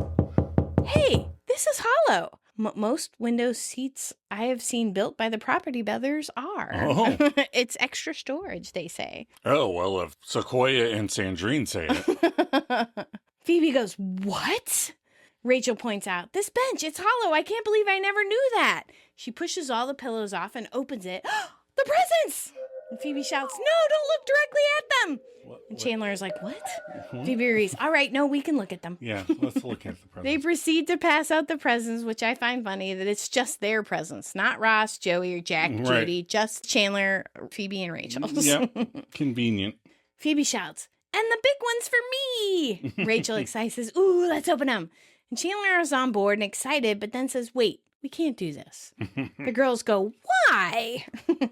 Hey, this is hollow. Most window seats I have seen built by the property brothers are. Oh. It's extra storage, they say. Oh, well, if Sequoia and Sandrine say it. Phoebe goes, what? Rachel points out, this bench, it's hollow. I can't believe I never knew that. She pushes all the pillows off and opens it. The presents! And Phoebe shouts, no, don't look directly at them. And Chandler is like, what? Phoebe agrees, all right, no, we can look at them. Yeah, let's look at the presents. They proceed to pass out the presents, which I find funny that it's just their presents, not Ross, Joey, or Jack, Judy, just Chandler, Phoebe, and Rachel. Yep, convenient. Phoebe shouts, and the big one's for me. Rachel excited says, ooh, let's open them. And Chandler is on board and excited, but then says, wait, we can't do this. The girls go, why?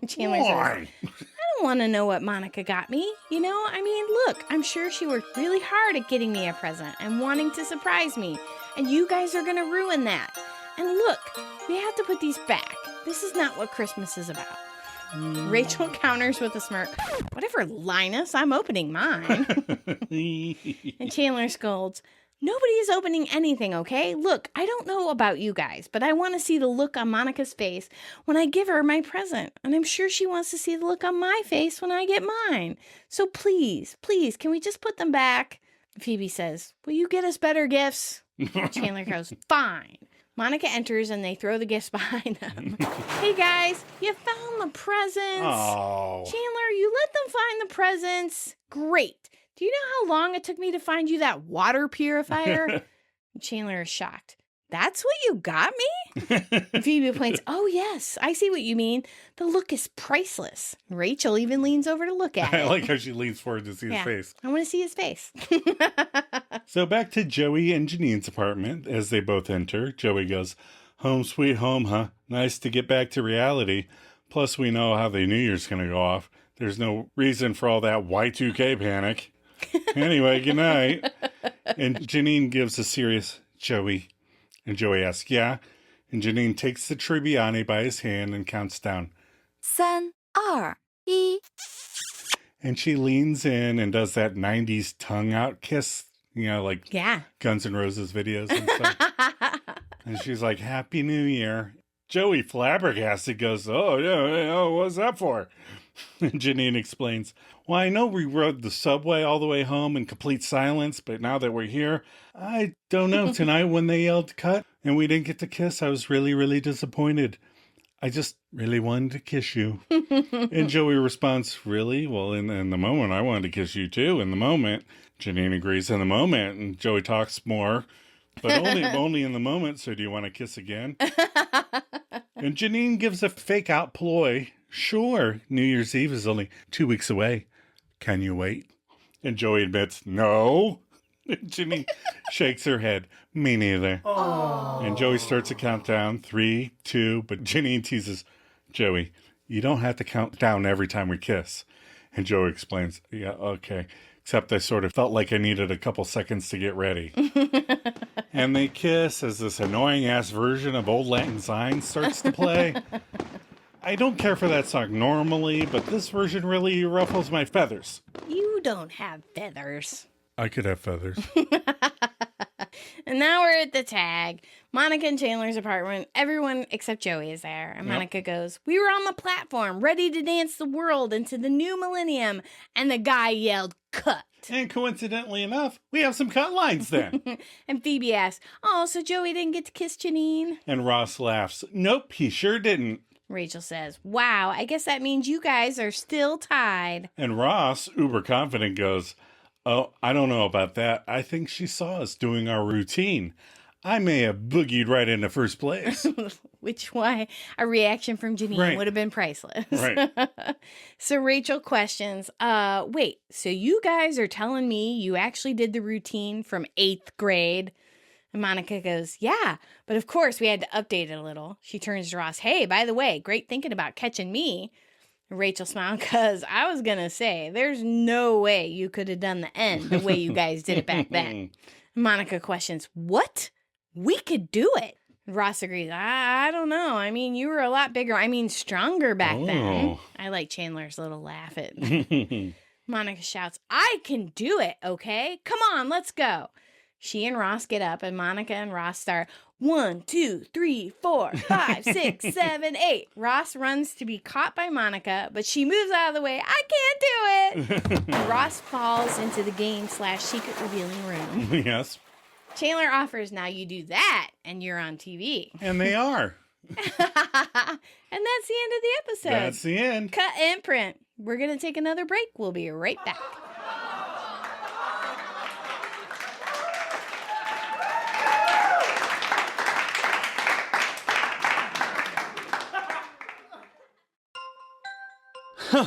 Chandler says, I don't want to know what Monica got me. You know, I mean, look, I'm sure she worked really hard at getting me a present and wanting to surprise me. And you guys are going to ruin that. And look, we have to put these back. This is not what Christmas is about. Rachel counters with a smirk. Whatever, Linus, I'm opening mine. And Chandler scolds, nobody is opening anything, okay? Look, I don't know about you guys, but I want to see the look on Monica's face when I give her my present. And I'm sure she wants to see the look on my face when I get mine. So please, can we just put them back? Phoebe says, will you get us better gifts? Chandler goes, fine. Monica enters and they throw the gifts behind them. Hey guys, you found the presents. Oh. Chandler, you let them find the presents. Great. Do you know how long it took me to find you that water purifier? Chandler is shocked. That's what you got me? Phoebe points, oh yes, I see what you mean. The look is priceless. Rachel even leans over to look at it. I like how she leans forward to see his face. I want to see his face. So back to Joey and Janine's apartment as they both enter. Joey goes, home sweet home, huh? Nice to get back to reality. Plus we know how the New Year's going to go off. There's no reason for all that Y2K panic. Anyway, good night. And Janine gives a serious Joey. And Joey asks, yeah? And Janine takes the Tribbiani by his hand and counts down. 3, 2, 1. And she leans in and does that 90s tongue out kiss, you know, like Guns N' Roses videos and stuff. And she's like, Happy New Year. Joey, flabbergasted, goes, oh, yeah, what's that for? And Janine explains, well, I know we rode the subway all the way home in complete silence, but now that we're here, I don't know. Tonight when they yelled cut and we didn't get to kiss, I was really, really disappointed. I just really wanted to kiss you. And Joey responds, really? Well, in the moment, I wanted to kiss you too. In the moment. Janine agrees in the moment, and Joey talks more, but only in the moment. So do you want to kiss again? And Janine gives a fake out ploy. Sure, New Year's Eve is only 2 weeks away. Can you wait? And Joey admits, no. And Janine shakes her head. Me neither. Aww. And Joey starts a countdown. 3, 2, but Janine teases, Joey, you don't have to count down every time we kiss. And Joey explains, yeah, okay. Except I sort of felt like I needed a couple seconds to get ready. And they kiss as this annoying-ass version of Old Lang Syne starts to play. I don't care for that song normally, but this version really ruffles my feathers. You don't have feathers. I could have feathers. And now we're at the tag. Monica and Chandler's apartment. Everyone except Joey is there. And Monica goes, we were on the platform, ready to dance the world into the new millennium. And the guy yelled, cut. And coincidentally enough, we have some cut lines then. And Phoebe asks, oh, so Joey didn't get to kiss Janine? And Ross laughs, nope, he sure didn't. Rachel says, wow, I guess that means you guys are still tied. And Ross, uber confident, goes, oh, I don't know about that. I think she saw us doing our routine. I may have boogied right into first place. Which why a reaction from Janine Right. would have been priceless. Right. So Rachel questions, wait, so you guys are telling me you actually did the routine from 8th grade? And Monica goes, yeah, but of course we had to update it a little. She turns to Ross, hey, by the way, great thinking about catching me. And Rachel smiled because I was going to say, there's no way you could have done the end the way you guys did it back then. Monica questions, what? We could do it. Ross agrees, I don't know. I mean, you were a lot bigger. I mean, stronger back then. I like Chandler's little laugh at Monica shouts, I can do it, okay? Come on, let's go. She and Ross get up, and Monica and Ross start 1, 2, 3, 4, 5, 6, 7, 8. Ross runs to be caught by Monica, but she moves out of the way. I can't do it. Ross falls into the game/secret revealing room. Yes. Chandler offers, now you do that, and you're on TV. And they are. And that's the end of the episode. That's the end. Cut and print. We're going to take another break. We'll be right back.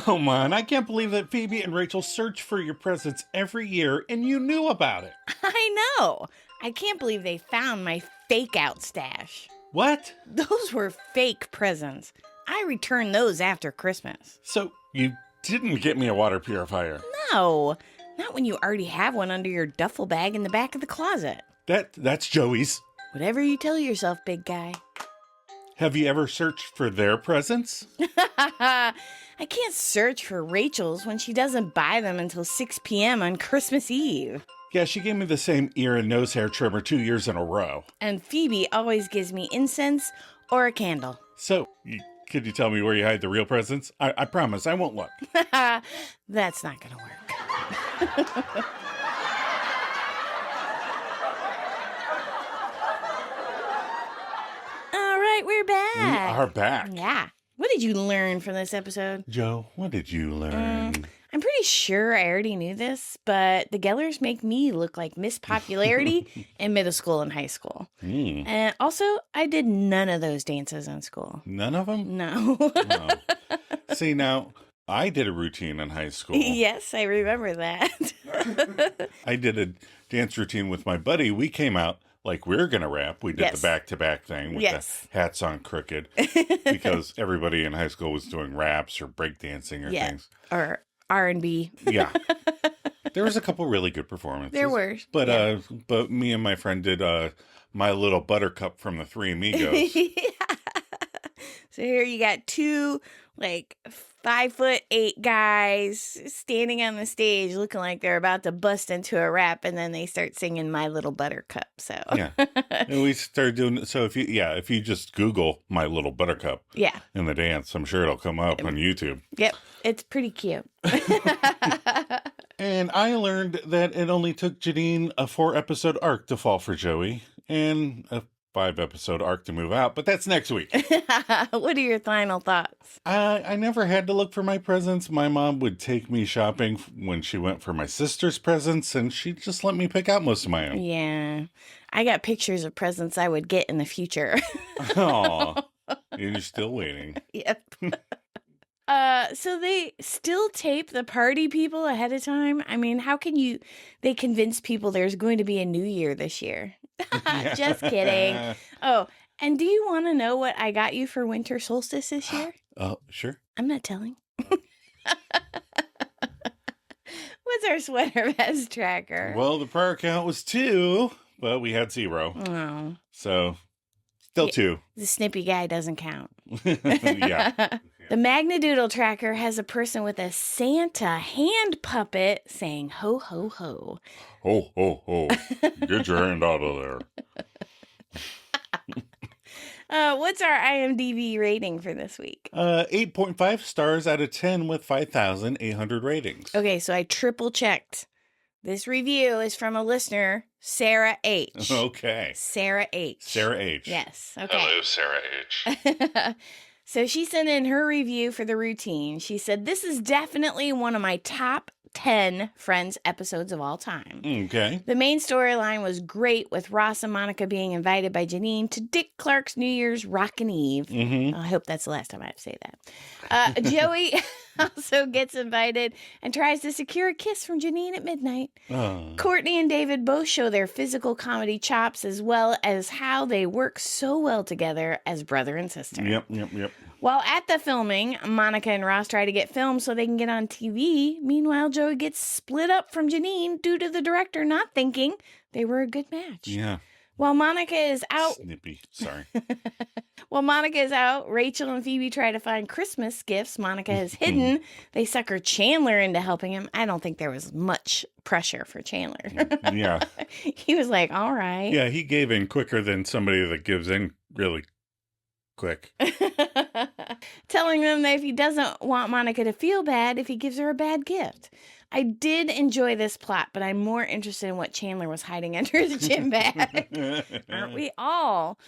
Oh, man, I can't believe that Phoebe and Rachel search for your presents every year and you knew about it. I know. I can't believe they found my fake out stash. What? Those were fake presents. I returned those after Christmas. So you didn't get me a water purifier? No, not when you already have one under your duffel bag in the back of the closet. That's Joey's. Whatever you tell yourself, big guy. Have you ever searched for their presents? I can't search for Rachel's when she doesn't buy them until 6 p.m. on Christmas Eve. Yeah, she gave me the same ear and nose hair trimmer 2 years in a row. And Phoebe always gives me incense or a candle. So, could you tell me where you hide the real presents? I promise I won't look. That's not going to work. All right, we're back. We are back. Yeah. What did you learn from this episode? Joe, what did you learn? I'm pretty sure I already knew this, but the Gellers make me look like Miss Popularity in middle school and high school. And also, I did none of those dances in school. None of them? No. No. See, now, I did a routine in high school. Yes, I remember that. I did a dance routine with my buddy. We came out like we were going to rap. We did the back-to-back thing with the hats on crooked because everybody in high school was doing raps or breakdancing or things. Or R&B. Yeah. There was a couple really good performances. There were. But me and my friend did My Little Buttercup from the Three Amigos. So here you got two 5'8" guys standing on the stage looking like they're about to bust into a rap, and then they start singing My Little Buttercup. So yeah. And we started doing so if you just Google My Little Buttercup in the dance, I'm sure it'll come up on YouTube. Yep. It's pretty cute. And I learned that it only took Janine a 4-episode arc to fall for Joey and a 5-episode arc to move out, but that's next week. What are your final thoughts? I never had to look for my presents. My mom would take me shopping when she went for my sister's presents, and she'd just let me pick out most of my own. Yeah. I got pictures of presents I would get in the future. Aw. You're still waiting. Yep. So they still tape the party people ahead of time? I mean, how can they convince people there's going to be a new year this year? Just kidding. Oh, and do you want to know what I got you for winter solstice this year? Oh, sure. I'm not telling. What's our sweater vest tracker? Well, the prior count was 2, but we had 0. Oh. So, still 2. The snippy guy doesn't count. Yeah. The Magnadoodle tracker has a person with a Santa hand puppet saying ho, ho, ho. Ho, ho, ho. Get your hand out of there. What's our IMDb rating for this week? 8.5 stars out of 10 with 5,800 ratings. Okay, so I triple checked. This review is from a listener, Sarah H. Okay. Sarah H. Sarah H. Yes. Okay. Hello, Sarah H. So she sent in her review for the routine. She said, "This is definitely one of my top 10 Friends episodes of all time. Okay. The main storyline was great, with Ross and Monica being invited by Janine to Dick Clark's New Year's Rockin' Eve." Mm-hmm. I hope that's the last time I have to say that. Joey also gets invited and tries to secure a kiss from Janine at midnight. Courtney and David both show their physical comedy chops, as well as how they work so well together as brother and sister. Yep. While at the filming, Monica and Ross try to get filmed so they can get on TV. Meanwhile, Joey gets split up from Janine due to the director not thinking they were a good match. Yeah. While Monica is out, Snippy. Sorry. While Monica is out, Rachel and Phoebe try to find Christmas gifts Monica has hidden. They sucker Chandler into helping him. I don't think there was much pressure for Chandler. Yeah. He was like, all right. Yeah, he gave in quicker than somebody that gives in really quick. Telling them that if he doesn't want Monica to feel bad if he gives her a bad gift. I did enjoy this plot, but I'm more interested in what Chandler was hiding under his gym bag. Aren't we all?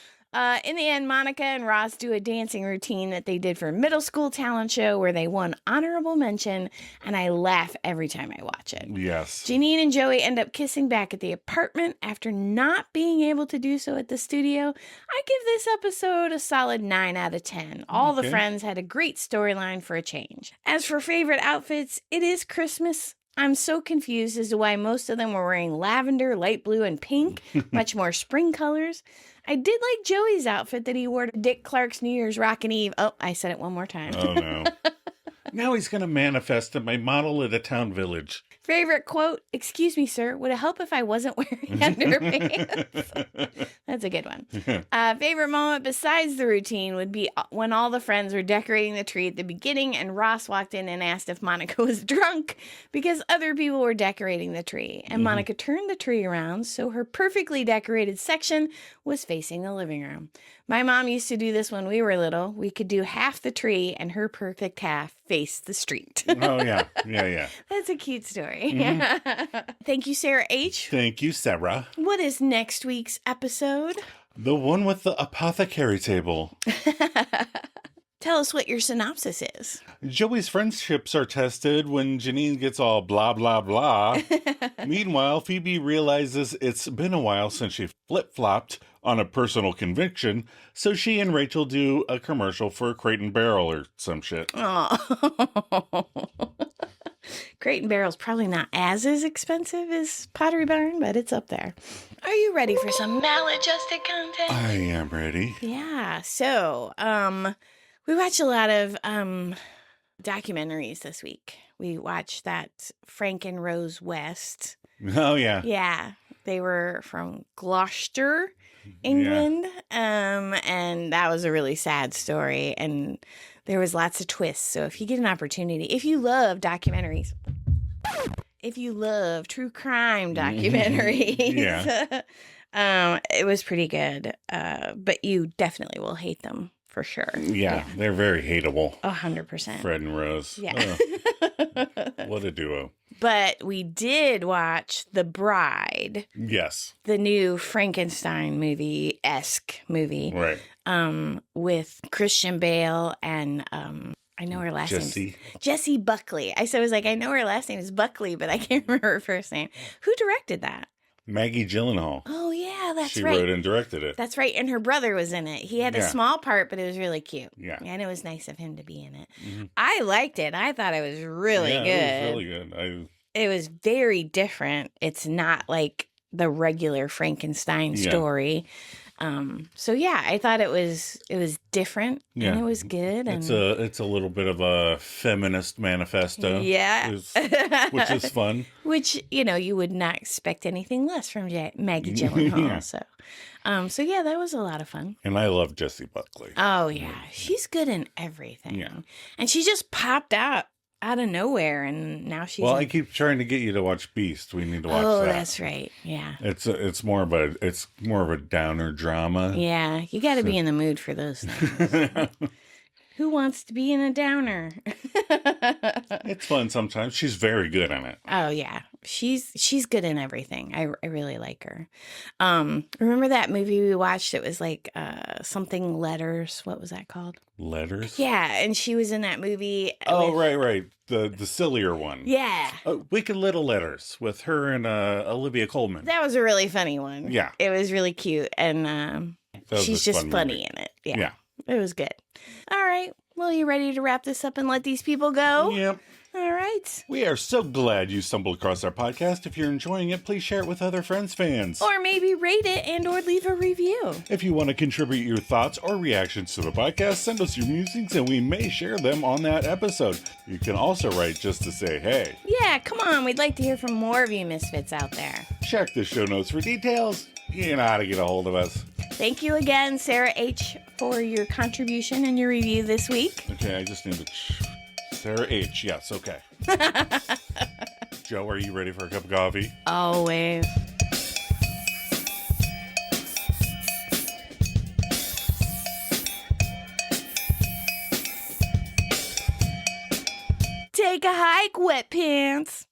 In the end, Monica and Ross do a dancing routine that they did for a middle school talent show where they won honorable mention, and I laugh every time I watch it. Yes. Janine and Joey end up kissing back at the apartment after not being able to do so at the studio. I give this episode a solid 9 out of 10. All the friends had a great storyline for a change. As for favorite outfits, it is Christmas. I'm so confused as to why most of them were wearing lavender, light blue, and pink, much more spring colors. I did like Joey's outfit that he wore to Dick Clark's New Year's Rockin' Eve. Oh, I said it one more time. Oh, no. Now he's going to manifest at my model at a town village. Favorite quote, "Excuse me, sir, would it help if I wasn't wearing underpants?" That's a good one. Favorite moment besides the routine would be when all the friends were decorating the tree at the beginning and Ross walked in and asked if Monica was drunk because other people were decorating the tree. And Monica turned the tree around so her perfectly decorated section was facing the living room. My mom used to do this when we were little. We could do half the tree and her perfect half faced the street. Oh, yeah. Yeah. That's a cute story. Thank you, Sarah H. Thank you, Sarah. What is next week's episode? The one with the apothecary table. Tell us what your synopsis is. Joey's friendships are tested when Janine gets all blah, blah, blah. Meanwhile, Phoebe realizes it's been a while since she flip-flopped on a personal conviction, so she and Rachel do a commercial for Crate and Barrel or some shit. Oh. Crate and Barrel's probably not as expensive as Pottery Barn, but it's up there. Are you ready for some maladjusted content? I am ready. Yeah, so, we watch a lot of documentaries this week. We watched that Frank and Rose West. Oh, yeah. Yeah, they were from Gloucester, England, and that was a really sad story, and there was lots of twists. So if you get an opportunity, if you love documentaries, if you love true crime documentaries, it was pretty good, but you definitely will hate them. For sure. Yeah, they're very hateable. 100%. Fred and Rose. Yeah. What a duo. But we did watch The Bride. Yes. The new Frankenstein movie-esque movie. Right. With Christian Bale and I know her last name. Jessie Buckley. I was like, I know her last name is Buckley, but I can't remember her first name. Who directed that? Maggie Gyllenhaal. Oh, yeah, that's she right. She wrote and directed it. That's right. And her brother was in it. He had a small part, but it was really cute. Yeah. And it was nice of him to be in it. Mm-hmm. I liked it. I thought it was really good. It was really good. It was very different. It's not like the regular Frankenstein story. So yeah, I thought it was different and it was good. And it's a little bit of a feminist manifesto. Yeah. Which is fun. Which, you would not expect anything less from Maggie Gyllenhaal. So yeah, that was a lot of fun. And I love Jessie Buckley. Oh yeah. She's good in everything. Yeah. And she just popped out of nowhere, and now she's. Well, I keep trying to get you to watch Beast. We need to watch that. Oh, that's right. Yeah. It's more of a downer drama. Yeah, you got to be in the mood for those things. Who wants to be in a downer? It's fun sometimes. She's very good on it. Oh yeah, she's good in everything. I really like her. Remember that movie we watched? It was like something Letters. What was that called? Letters? Yeah, and she was in that movie. Oh, right. The sillier one. Yeah. Wicked Little Letters with her and Olivia Colman. That was a really funny one. Yeah. It was really cute, and she's just funny in it. Yeah. It was good. All right. Well, you ready to wrap this up and let these people go? Yep. All right. We are so glad you stumbled across our podcast. If you're enjoying it, please share it with other Friends fans. Or maybe rate it and or leave a review. If you want to contribute your thoughts or reactions to the podcast, send us your musings and we may share them on that episode. You can also write just to say hey. Yeah, come on. We'd like to hear from more of you misfits out there. Check the show notes for details. You know how to get a hold of us. Thank you again, Sarah H., for your contribution and your review this week. Okay, I just need to... Sarah H. Yes, okay. Joe, are you ready for a cup of coffee? Always. Take a hike, wet pants.